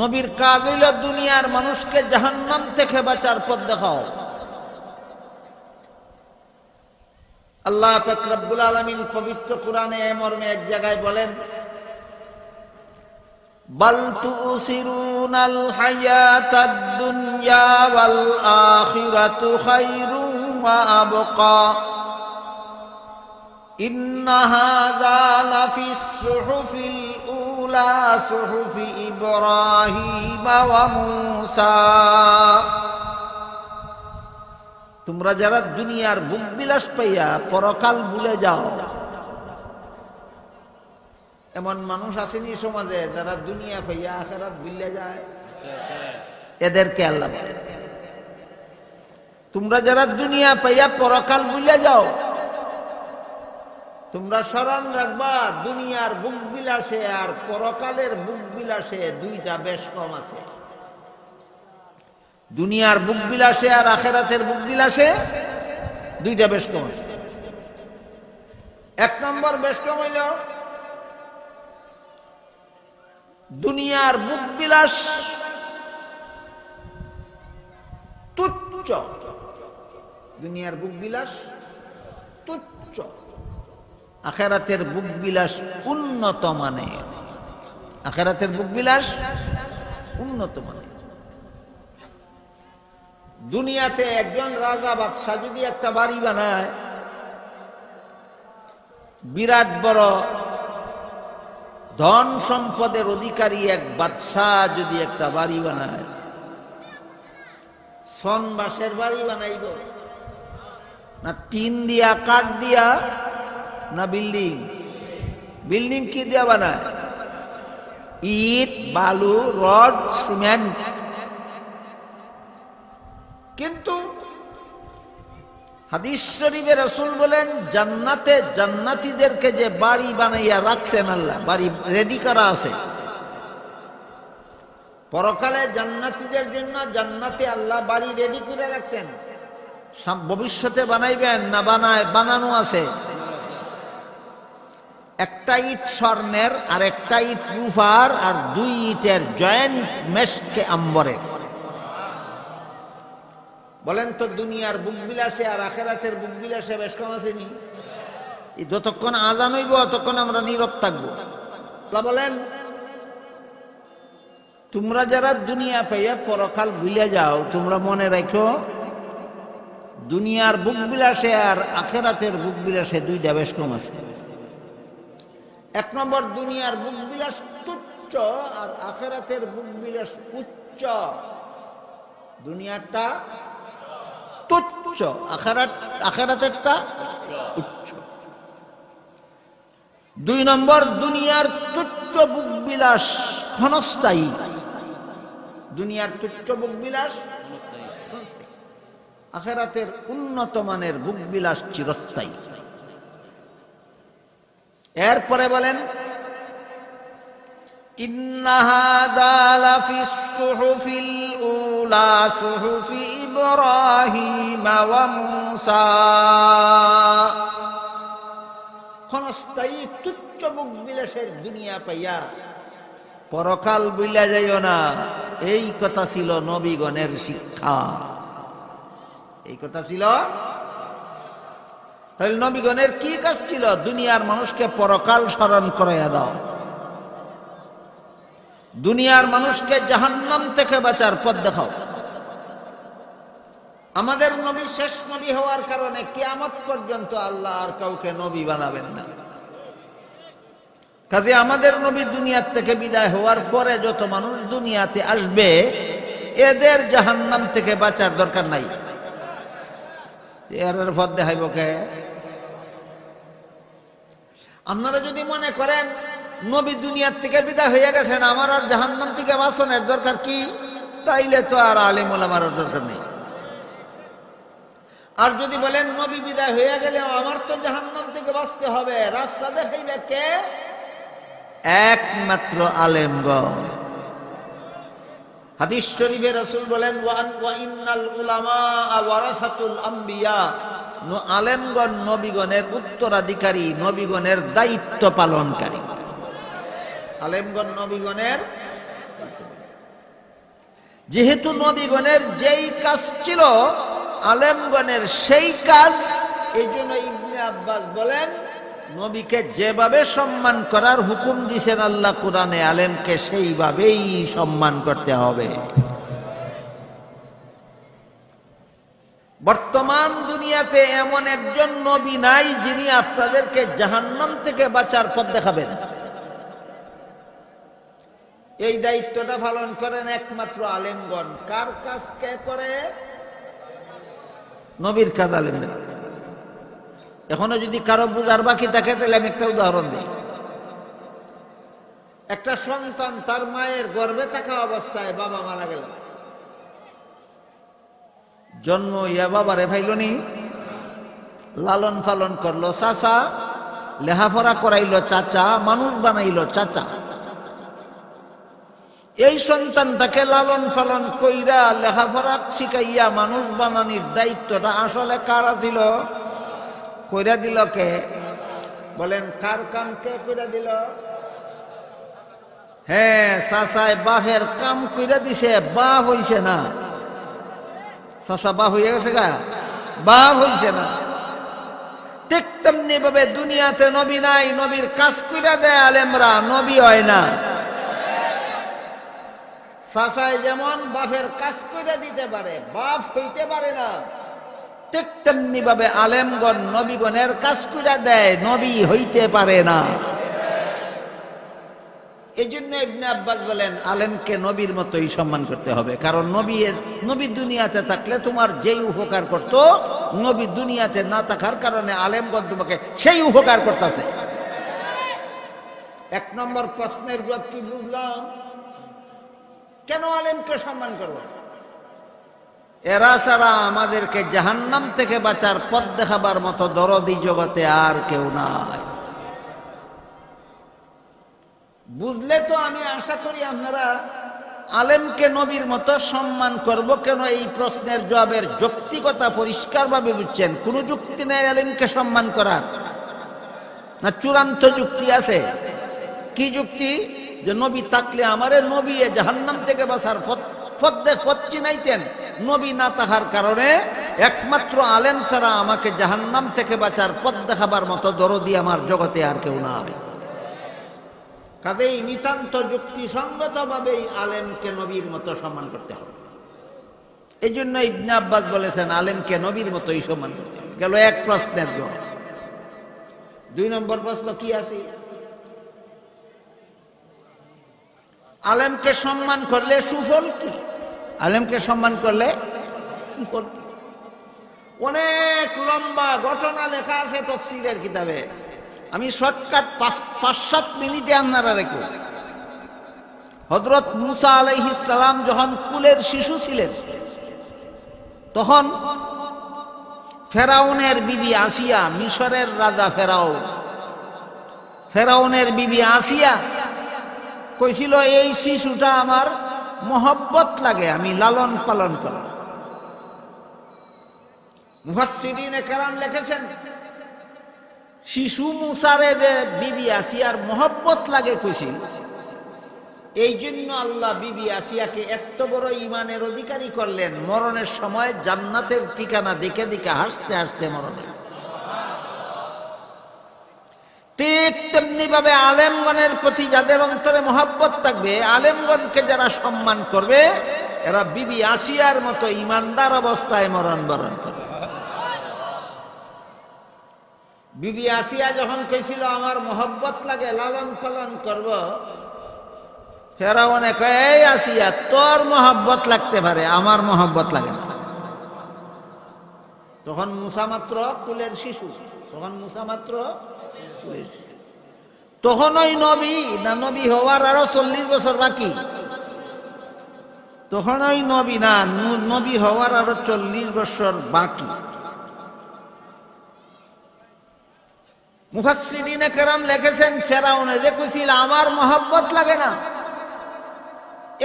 নবীর কাজ হইল দুনিয়ার মানুষকে জাহান্নাম থেকে বাঁচার পথ দেখাও। আল্লাহ পাক রব্বুল আলামিন পবিত্র কোরআনে মর্মে এক জায়গায় বলেন, বাল তুসিরুনাল হায়াতাদ দুনিয়া ওয়াল আখিরাতু খায়রুম ওয়া আবকা ইন্না হাযা লাফিস সুহুফিল উলা সুহুফি ইব্রাহিম ওয়া মূসা। তোমরা যারা দুনিয়ার ভোগ বিলাস পাইয়া পরকাল ভুলে যাও, এমন মানুষ আসেনি সমাজে যারা দুনিয়া পাইয়া আখিরাত ভুলে যায়? এদেরকে আল্লাহ বলে, তোমরা যারা দুনিয়া পাইয়া পরকাল ভুলে যাও, তোমরা স্মরণ রাখবা দুনিয়ার ভোগ বিলাসে আর পরকালের ভোগ বিলাসে দুইটা বেশ কম আছে। দুনিয়ার ভোগ বিলাসে আর আখিরাতের ভোগ বিলাসে দুইটা বেশ কম আছে। এক নম্বর বেশ কম হইল দুনিয়ার ভোগ বিলাস তুচ্ছ। দুনিয়ার ভোগ বিলাস তুচ্ছ, আখিরাতের ভোগ বিলাস উন্নত মানের। আখিরাতের ভোগ বিলাস উন্নত মানের। দুনিয়াতে একজন রাজা বাদশাহ যদি একটা বাড়ি বানায়, বিরাট বড় ধন সম্পদের অধিকারী এক বাদশাহ যদি একটা বাড়ি বানায়, সন বাঁশের বাড়ি বানাইব না টিন দিয়া, কাঠ দিয়া, না বিল্ডিং? বিল্ডিং কি দিয়া বানায়? ইট, বালু, রড, সিমেন্ট। কিন্তু হাদিস শরীফে রাসূল বলেন, জান্নাতে জান্নাতীদেরকে যে বাড়ি বানাইয়া রাখছেন আল্লাহ, বাড়ি রেডি করা আছে। পরকালে জান্নাতীদের জন্য জান্নাতে আল্লাহ বাড়ি রেডি করে রাখছেন। ভবিষ্যতে বানাইবেন না বানানো আছে? একটা ইট স্বর্ণের, আর একটা ইট রূপার, আর দুই ইটের জয়েন্ট মেশকে আম্বরের। বলেন তো দুনিয়ার ভোগ বিলাসে আর আখিরাতের ভোগ বিলাসে বেশ কম আসেনি? যতক্ষণ আজান হইব ততক্ষণ আমরা নীরব থাকবো। আল্লাহ বলেন, তোমরা যারা দুনিয়া পাইয়া পরকাল ভুলে যাও, তোমরা মনে রাখো দুনিয়ার ভোগ বিলাসে আর আখিরাতের ভোগ বিলাসে দুইটা বেশ কম আছে। এক নম্বর, দুনিয়ার ভোগ বিলাস তুচ্ছ আর আখিরাতের ভোগ বিলাস উচ্চ। দুনিয়ারটা তুচ্ছ, আখিরাতেরটা উচ্চ। দুই নম্বর, দুনিয়ার তুচ্ছ ভোগ বিলাস ক্ষণস্থায়ী। দুনিয়ার তুচ্ছ ভোগ বিলাস, আখিরাতের উন্নত মানের ভোগ বিলাস চিরস্থায়ী। এরপরে বলেন, ইন্না হাযা লাফিস সুহুফিল উলা সুহুফি ইব্রাহিম ওয়া মূসা। ক্ষণস্থায়ী তুচ্ছ ভোগ বিলাসের দুনিয়া পাইয়া পরকাল বুইলা যাইও না, এই কথা ছিল নবীগণের শিক্ষা। এই কথা ছিল। তাহলে নবীগণের কি কাজ ছিল? দুনিয়ার মানুষকে পরকাল স্মরণ করাইয়া দাও, দুনিয়ার মানুষকে জাহান্নাম থেকে বাঁচার পথ দেখাও। আমাদের নবী শেষ নবী হওয়ার কারণে কিয়ামত পর্যন্ত আল্লাহ আর কাউকে নবী বানাবেন না। কাজে আমাদের নবী দুনিয়ার থেকে বিদায় হওয়ার পরে যত মানুষ দুনিয়াতে আসবে এদের জাহান্নাম থেকে বাঁচার দরকার নাই। এর পথ দেখাইব কে? আপনারা যদি মনে করেন নবী দুনিয়ার থেকে বিদায় হয়ে গেছেন, আমার আর জাহান্নাম থেকে বাঁচানোর দরকার কি, তাইলে তো আর আলেম ওলামার দরকার নেই। আর যদি বলেন নবী বিদায় হয়ে গেলে আমার তো জাহান্নাম থেকে বাঁচতে হবে, রাস্তা দেখাইবে কে? একমাত্র আলেমগণ। হাদিস শরীফে রাসূল বলেন ওয়া ইন্নাল উলামা ওয়ারাসাতুল আম্বিয়া, আলেমগণ নবীগণের উত্তরাধিকারী, নবীগণের দায়িত্ব পালনকারী। আলেমগণ নবীগণের, যেহেতু নবীগণের যেই কাজ ছিল আলেমগণের সেই কাজ, এই জন্য ইবনে আব্বাস বলেন নবীকে যেভাবে সম্মান করার হুকুম দিয়েছেন আল্লাহ কোরআনে, আলেমকে সেইভাবেই সম্মান করতে হবে। বর্তমান দুনিয়াতে এমন একজন নবী নাই যিনি আপনাদেরকে জাহান্নাম থেকে বাঁচার পথ দেখাবেন। এই দায়িত্বটা পালন করেন একমাত্র আলেমগণ। কার কাজ কে করে? নবীর কাজ আলেমদের। এখনো যদি কারো বুঝার বাকি থাকে তাহলে আমি একটা উদাহরণ দিই। একটা সন্তান তার মায়ের গর্ভে থাকা অবস্থায় বাবা মারা গেল, জন্ম ইয়া বাবারে ফাইলনি, লালন পালন করলো চাচা, লেখাপড়া করাইলো চাচা, মানুষ বানাইলো চাচা। এই সন্তানটাকে লালন পালন কইরা লেখাপড়া শিখাইয়া মানুষ বানানির দায়িত্বটা আসলে কার ছিল? কইরা দিল কে? বলেন কার কাম কে কইরা দিল? হ্যাঁ, চাচায় বাপের কাম কইরা দিছে, বাপ হইছে না। চাচা বাপ হইয়া গেছে গা, বাপ হইছে না। ঠিক তেমনি ভাবে দুনিয়াতে নবী নাই, নবীর কাজ কইরা দেয় আলেমরা, নবী হয় না। চাচায় যেমন বাপের কাজ কইরা দিতে পারে, বাপ হইতে পারে না, ঠিক তেমনি ভাবে আলেমগণ নবীগণের কাজ কইরা দেয়, নবী হইতে পারে না। এই জন্য ইবনে আব্বাস বলেন আলেমকে নবীর মতোই সম্মান করতে হবে। কারণ নবী দুনিয়াতে থাকলে তোমার যেই উপকার করত, নবী দুনিয়াতে না থাকার কারণে আলেমগণ তোমাকে সেই উপকার করতেছে। এক নম্বর প্রশ্নের জবাব কি বুঝলাম? কেন আলেমকে সম্মান করব? এরা ছাড়া আমাদেরকে জাহান্নাম থেকে বাঁচার পথ দেখাবার মতো দরদি জগতে আর কেউ নাই। বুঝলে তো আমি আশা করি আপনারা আলেমকে নবীর মতো সম্মান করব কেন, এই প্রশ্নের জবাবের যৌক্তিকতা পরিষ্কারভাবে বুঝছেন। কোনো যুক্তি নেই আলেমকে সম্মান করার, না চূড়ান্ত যুক্তি আছে? কি যুক্তি? যে নবী থাকলে আমারে নবী জাহান্নাম থেকে বাঁচার পথ চিনাইতেন, নবী না থাকার কারণে একমাত্র আলেম ছাড়া আমাকে জাহান্নাম থেকে বাঁচার পথ দেখাবার মতো দরদি আমার জগতে আর কেউ নাই। কাজেই নিতান্ত যুক্তিসঙ্গতভাবেই আলেমকে নবীর মতো সম্মান করতে হবে। এই জন্য ইবনে আব্বাস বলেছেন আলেমকে নবীর মতোই সম্মান করতে হবে। গেল এক প্রশ্নের জবাব। 2 নম্বর প্রশ্ন কি আছে? আলেমকে সম্মান করলে সুফল কি? আলেমকে সম্মান করলে সুফল কি? অনেক লম্বা ঘটনা লেখা আছে তাফসীরের কিতাবে, আমি শর্টকাট 5-7 মিনিটে আপনারা রেখো। হযরত মুসা আলাইহিস সালাম যখন কুলের শিশু ছিলেন, তখন ফেরাউনের বিবি আসিয়া, মিশরের রাজা ফেরাউনের বিবি আসিয়া কইছিল এই শিশুটা আমার মহব্বত লাগে, আমি লালন পালন করব। মুফাসসিরিনে কেরাম লিখেছেন শিশু মুসারে যে বিবি আসিয়ার মহব্বত লাগে কইছিল, এই জন্য আল্লাহ বিবি আসিয়াকে এত বড় ঈমানের অধিকারী করলেন, মরণের সময় জান্নাতের ঠিকানা দেখে দেখে হাসতে হাসতে মরণে। ঠিক তেমনি ভাবে আলেমগণের প্রতি যাদের অন্তরে মহব্বত থাকবে, আলেমগণকে যারা সম্মান করবে, এরা বিবি আসিয়ার মতো ইমানদার অবস্থায় মরণ বরণ করে। বিবি আসিয়া যখন কইছিল আমার মোহব্বত লাগে, লালন পালন করব, ফেরাউনে কয় এই আসিয়া তোর মোহব্বত লাগতে পারে, আমার মোহব্বত লাগে না। তখন মুসা মাত্র কুলের শিশু, তখন মুসা মাত্র কুলের শিশু। তখন ওই নবী না, নবী হওয়ার আরো 40 বছর বাকি। তখন ওই নবী না, নবী হওয়ার আরো 40 বছর বাকি। মুফাসসিরিনে কেরাম লিখেছেন ফেরাউনে যে কইছিল আমার মোহব্বত লাগে না,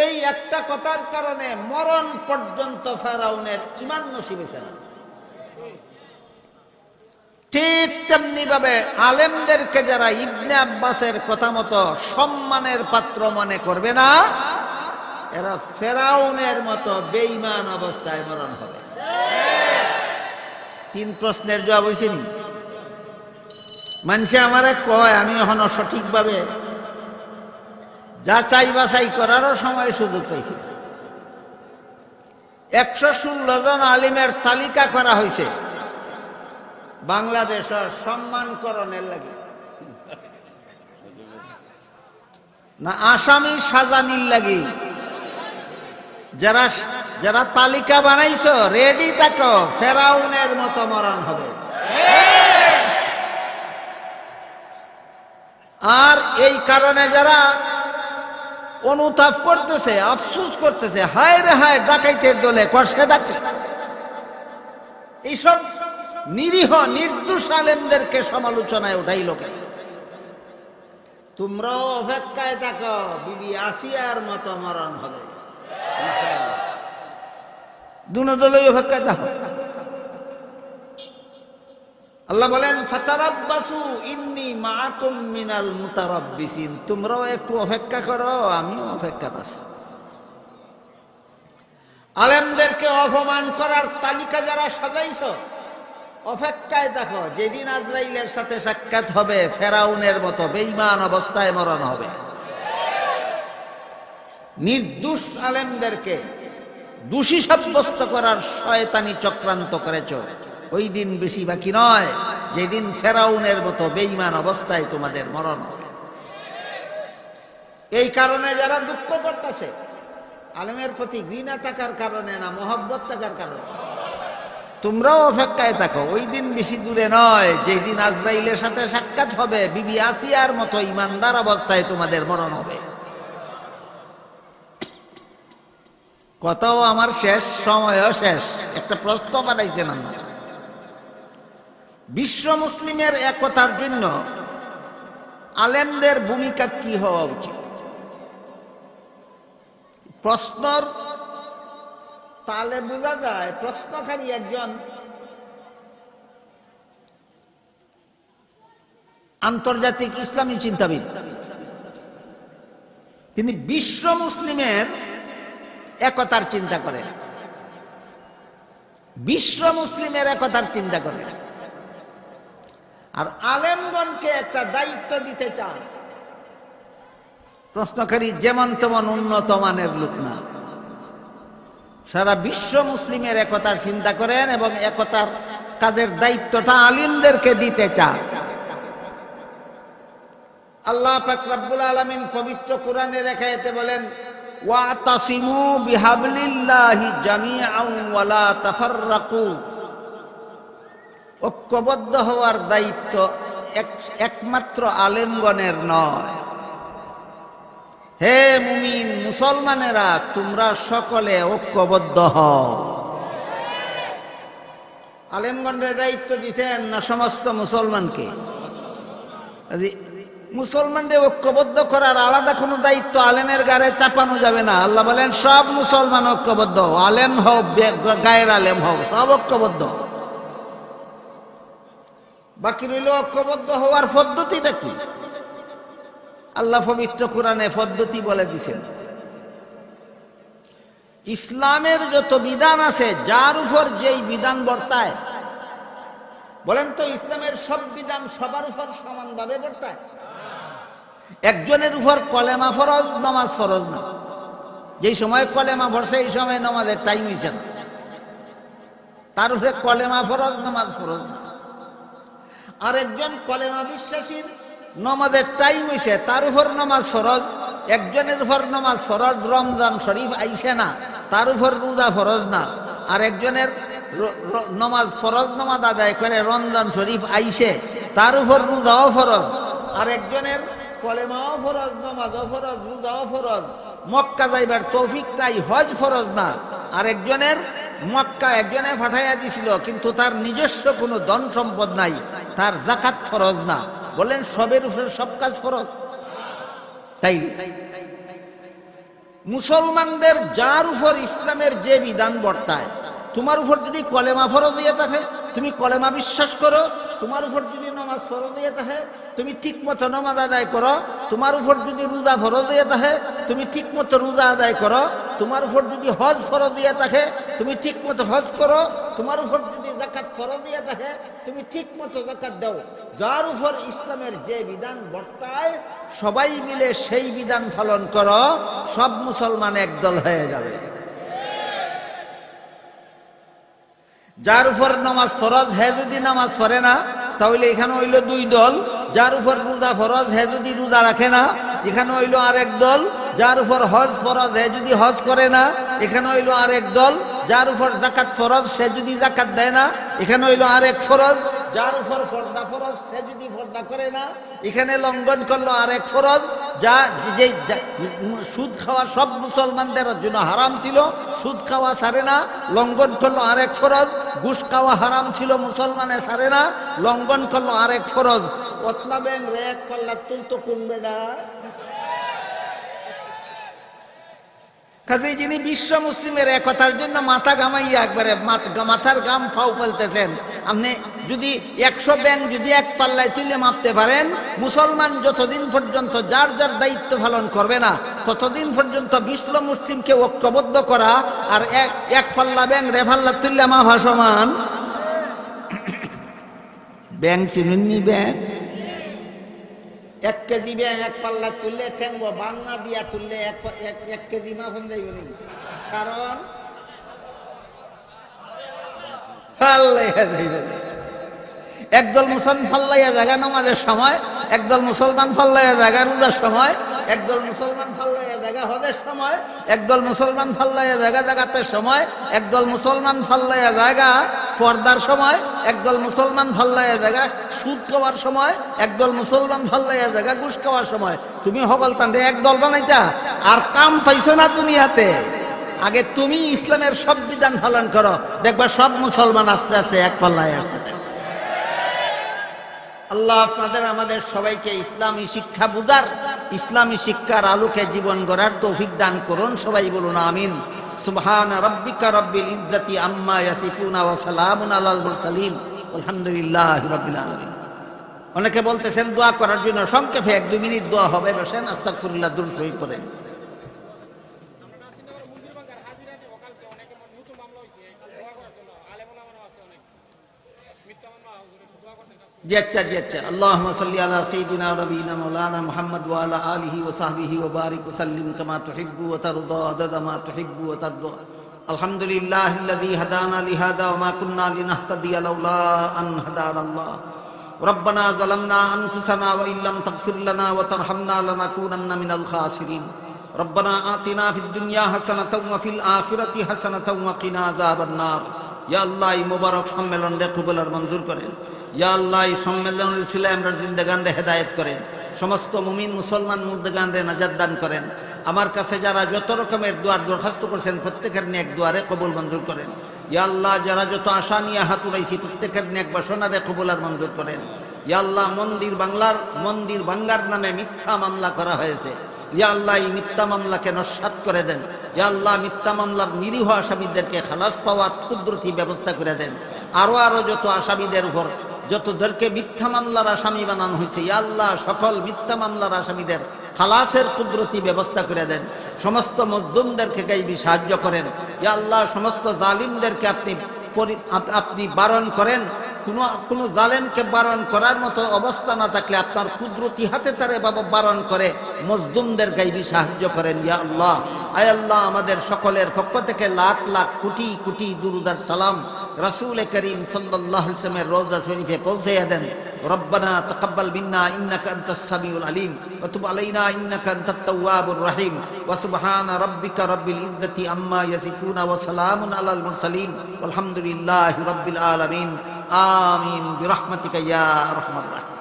এই একটা কথার কারণে মরণ পর্যন্ত ফেরাউনের ঈমান নসিবে ছিল না। ঠিক তেমনি ভাবে আলেমদেরকে যারা ইবনে আব্বাসের কথা মতো সম্মানের পাত্র মনে করবে না, এরা ফেরাউনের মতো বেঈমান অবস্থায় মরণ হবে। 3 প্রশ্নের জবাব হইছে নি? মানুষে আমারে কয়, আমি এখনো সঠিকভাবে যাচাই বাছাই করারও সময় সুযোগ পাইছি। 116 জন আলিমের তালিকা করা হয়েছে বাংলাদেশের সম্মানকরণের লাগে, না আসামি সাজানির লাগে। যারা যারা তালিকা বানাইছো রেডি থাকো, ফেরাউনের মতো মরণ হবে। আর এই কারণে যারা অনুতাপ করতেছে, আফসোস করতেছে, হায় রে হায় ডাকাইতের দলে কষে ডাকে, এইসব নিরীহ নির্দোষ আলেমদেরকে সমালোচনায় উঠাইল কেন? তোমরাও অপেক্ষায় থাকো, বিবি আসিয়ার মতো মরণ হবে। দুনো দলই অপেক্ষায় থাকো। আল্লাহ বলেন ফাতারাব্বাসু ইন্নী মাআকুম মিনাল মুতারাব্বিসিন, তোমরাও একটু অপেক্ষা করো, আমিও অপেক্ষাতে আছি। আলেমদেরকে অপমান করার তালিকা যারা সাজাইছো, অপেক্ষায় দেখো, যেদিন আজরাইলের সাথে সাক্ষাৎ হবে ফেরাউনের মতো বেঈমান অবস্থায় মরণ হবে। নির্দোষ আলেমদেরকে দোষী সাব্যস্ত করার শয়তানি চক্রান্ত করেছো, ওই দিন বেশি বাকি নয় যেদিন ফেরাউনের মতো বেঈমান অবস্থায় তোমাদের মরণ হবে। এই কারণে যারা দুঃখ করতেছে, আলেমের প্রতি ঘৃণা থাকার কারণে না, মহব্বত থাকার কারণে, তোমরাও অপেক্ষায় থাকো, ওই দিন বেশি দূরে নয় যেদিন আজরাইলের সাথে সাক্ষাৎ হবে, বিবি আসিয়ার মতো ইমানদার অবস্থায় তোমাদের মরণ হবে। কথাও আমার শেষ, সময়ও শেষ। একটা প্রশ্ন বানাইছেন আমরা, বিশ্ব মুসলিমের একতার জন্য আলেমদের ভূমিকা কি হওয়া উচিত? প্রশ্নর তালে বোঝা যায় প্রশ্নকারী একজন আন্তর্জাতিক ইসলামী চিন্তাবিদ। তিনি বিশ্ব মুসলিমের একতার চিন্তা করেন, বিশ্ব মুসলিমের একতার চিন্তা করেন, আর আলেমগণকে একটা দায়িত্ব দিতে চান। প্রশ্নকারী যেমন তেমন উন্নত মানের লোক না, সারা বিশ্ব মুসলিমের একতার চিন্তা করেন এবং একতার কাজের দায়িত্বটা আলিমদেরকে দিতে চান। আল্লাহ পাক রব্বুল আলামিন পবিত্র কোরআনের আয়াতে বলেন, ওয়াতাসিমু বিহাবলিল্লাহি জামিআন ওয়া লা তাফাররাকু, ঐক্যবদ্ধ হওয়ার দায়িত্ব একমাত্র আলেমগণের নয়। হে মুমিন মুসলমানেরা, তোমরা সকলে ঐক্যবদ্ধ হও। আলেমগণের দায়িত্ব দিছেন না সমস্ত মুসলমানকে? মুসলমানদের ঐক্যবদ্ধ করার আলাদা কোনো দায়িত্ব আলেমের গায়ে চাপানো যাবে না। আল্লাহ বলেন সব মুসলমান ঐক্যবদ্ধ, আলেম হও গায়ের আলেম হও, সব ঐক্যবদ্ধ। বাকি রইল ঐক্যবদ্ধ হওয়ার পদ্ধতিটা কি? আল্লাহ পবিত্র কোরআনে পদ্ধতি বলে দিয়েছেন। ইসলামের যত বিধান আছে, যার উপর যেই বিধান বর্তায়, বলেন তো ইসলামের সব বিধান সবার উপর সমানভাবে বর্তায়? একজনের উপর কলেমা ফরজ, নামাজ ফরজ না, যেই সময় কলেমা পড়ছে এই সময় নামাজের টাইম হয়েছে না, তার উপরে কলেমা ফরজ, নামাজ ফরজ না। আরেকজন কলেমা বিশ্বাসীর নামাজের টাইম হয়েছে, তার উপর নামাজ ফরজ। একজনের উপর নামাজ ফরজ, রমজান শরীফ আইছে না, তার উপর রোজা ফরজ না। আর একজনের নামাজ ফরজ, নামাজ আদায় করে, রমজান শরীফ আইছে, তার উপর রোজাও ফরজ। আর একজনের কলেমাও ফরজ, নামাজও ফরজ, রোজাও ফরজ, মক্কা যাইবার তৌফিক নাই, হজ ফরজ না। আর একজনের মক্কা একজনে পাঠাইয়া দিছিল, কিন্তু তার নিজস্ব কোনো ধন সম্পদ নাই, তার যাকাত ফরজ না। বলেন সবের উপরে সব কাজ ফরজ? তাই মুসলমানদের যার উপর ইসলামের যে বিধান বর্তায়, তোমার উপর যদি কলেমা ফরজ হইয়া থাকে, তুমি কলেমা বিশ্বাস করো। তোমার উপর যদি নামাজ ফরজ হইয়া থাকে, তুমি ঠিক মতো নামাজ আদায় করো। তোমার উপর যদি রোজা ফরজ হইয়া থাকে, তুমি ঠিক মতো রোজা আদায় করো। তোমার উপর যদি হজ ফরজ হইয়া থাকে, তুমি ঠিক মতো হজ করো। তোমার উপর যদি যাকাত ফরজ হইয়া থাকে, তুমি ঠিক মতো যাকাত দাও। যার উপর ইসলামের যে বিধান বর্তায়, সবাই মিলে সেই বিধান পালন করো, সব মুসলমান একদল হয়ে যাবে। যার উপর নামাজ ফরজ, হে যদি নামাজ পড়ে না, তাহলে এখানে হইল দুই দল। যার উপর রোজা ফরজ, হে যদি রোজা রাখে না, এখানে হইল আরেক দল। যার উপর হজ ফরজ, হে যদি হজ করে না, এখানে হইল আরেক দল। যার উপর যাকাত ফরজ, সে যদি যাকাত দেয় না, এখানে হইল আরেক ফরজ। যার উপর পর্দা ফরজ, সে যদি পর্দা করে না, এখানে লঙ্ঘন করলো আরেক ফরজ। যা যে সুদ খাওয়া সব মুসলমানদের জন্য হারাম ছিল, সুদ খাওয়া ছাড়ে না, লঙ্ঘন করলো আরেক ফরজ। ঘুষ খাওয়া হারাম ছিল, মুসলমানে ছাড়ে না, লঙ্ঘন করলো আরেক ফরজ। পচলা ব্যাং রেক পাল্লা তুলতো কোন বেডা? কাজে যিনি বিশ্ব মুসলিমের একতার জন্য মাথা ঘামাইয়া একবারে মাথার গাম ফাউ ফেলতেছেন, আপনি যদি 100 ব্যাং যদি এক পাল্লায় তুলে মাপতে পারেন, মুসলমান যতদিন পর্যন্ত যার যার দায়িত্ব পালন করবে না, ততদিন পর্যন্ত বিশ্ব মুসলিমকে ঐক্যবদ্ধ করা আর এক পাল্লা ব্যাং রেফাল্লা তুললে মাফা সমান। ব্যাং চিনুননি? ব্যাং 1 কেজি ব্যাং এক পাল্লা তুললে ঠেঙ্গো, বান্না দিয়া তুললে 1 কেজি মাফন যাইব নি? কারণ ফাল্লাইয়া যাইবে। একদল মুসলমান ফাল্লাইয়া জায়গা নামাজের সময়, একদল মুসলমান ফাল্লাইয়া জায়গা রোজার সময়, একদল মুসলমান ফাল্লাইয়া জায়গা হজের সময়, একদল মুসলমান ফাল্লাইয়া জায়গা জাকাতের সময়, একদল মুসলমান ফাল্লাইয়া জায়গা পর্দার সময়, একদল মুসলমান ফাল্লাইয়া জায়গা সুদ খাওয়ার সময়, একদল মুসলমান ফাল্লাইয়া জায়গা ঘুষ খাওয়ার সময়। তুমি হকল তান্ডে একদল বানাইতা আর কাম পাইছো না দুনিয়াতে। আগে তুমি ইসলামের সব বিধান পালন করো, দেখবা সব মুসলমান আস্তে আস্তে এক পাল্লায় আসতে। আল্লাহ আপনাদের আমাদের সবাইকে ইসলামী শিক্ষা বুঝার, ইসলামী শিক্ষার আলোকে জীবন গড়ার তৌফিক দান করুন। সবাই বলুন আমিন। সুবহান রাব্বিকা রাব্বিল ইজ্জাতি আম্মা ইয়াসিফুন ওয়া সালামুন আলাল মুরসালিন আলহামদুলিল্লাহি রাব্বিল আলামিন। অনেকে বলতেছেন দোয়া করার জন্য, সংক্ষেপে 1-2 মিনিট দোয়া হবে, বসেন, আস্তাগফিরুল্লাহ, দুরূদ শরীফ পড়েন। জি আচ্ছা, জি আচ্ছা। আল্লাহুম্মা সাল্লি আলা সাইয়্যিদিনা ওয়া নাবিয়িনা মাওলানা মুহাম্মদ ওয়া আলা আলিহি ওয়া সাহবিহি ওয়া বারিক ওয়া সাল্লিম কামা তুহিব্বু ওয়া তারদা আদাদা মা তুহিব্বু ওয়া তারদা। আলহামদুলিল্লাহিল্লাযী হাদানা লিহাদা ওয়া মা কুন্না লিনাহতাদিয়া লাউলা আন হাদানাল্লাহ। রব্বানা যালামনা আনফুসানা ওয়া ইল্লাম তাগফির লানা ওয়া তারহামনা লানাকুনান্না মিনাল খাসিরিন। রব্বানা আতিনা ফিদ দুনিয়া হাসানাতাও ওয়া ফিল আখিরাতি হাসানাতাও ওয়া কিনা আযাবান নার। ইয়া আল্লাহ, এই মুবারক সম্মেলনকে কবুল আর মঞ্জুর করেন। ইয়া আল্লাহ, এই সম্মেলনের ছিল আমরা জিন্দেগানরে হেদায়েত করেন, সমস্ত মুমিন মুসলমান মুর্দেগানরে নাজাত দান করেন। আমার কাছে যারা যত রকমের দোয়ার দরখাস্ত করছেন, প্রত্যেকের নেক দোয়ারে কবুল মঞ্জুর করেন। ইয়া আল্লাহ, যারা যত আশা নিয়ে হাত উড়াইছি, প্রত্যেকের নেক বাসনারে কবুল আর মঞ্জুর করেন। ইয়া আল্লাহ, মন্দির ভাঙ্গার নামে মিথ্যা মামলা করা হয়েছে, ইয়া আল্লাহ, এই মিথ্যা মামলাকে নস্যাৎ করে দেন। ইয়া আল্লাহ, মিথ্যা মামলার নিরীহ আসামিদেরকে খালাস পাওয়ার কুদরতি ব্যবস্থা করে দেন। আরো যত আসামিদের উপর যতদেরকে মিথ্যা মামলার আসামি বানানো হয়েছে, ইয়া আল্লাহ, সকল মিথ্যা মামলার আসামিদের খালাসের কুদরতি ব্যবস্থা করে দেন। সমস্ত মজলুমদেরকে গাইবি সাহায্য করেন। ইয়া আল্লাহ, সমস্ত জালিমদেরকে আপনি বারণ করেন, কোনো জালেমকে বারণ করার মতো অবস্থা না থাকলে আপনার কুদরতি হাতে তারে বাবা বারণ করে মজলুমদের গাইবি সাহায্য করেন ইয়া আল্লাহ। আয় আল্লাহ, আমাদের সকলের পক্ষ থেকে লাখ লাখ কোটি কোটি দুরুদ আর সালাম রাসূল করিম সাল্লাল্লাহু আলাইহি ওয়াসাল্লামের রওজা শরীফে পৌঁছাইয়া দেন। রব্বানা তাকাব্বাল মিন্না ইন্নাকা আনতাস সামিউল আলিম ওয়া তুব আলাইনা ইন্নাকা আনতাত তাওয়াবুর রহিম ওয়া সুবহানা রাব্বিকা রাব্বিল ইজ্জাতি আম্মা ইয়াসিফুন ওয়া সালামুন আলাল মুরসালিন ওয়ালহামদুলিল্লাহি রাব্বিল আলামিন। আমিন বিরহমাতিকা ইয়া আরহামার রাহিমিন।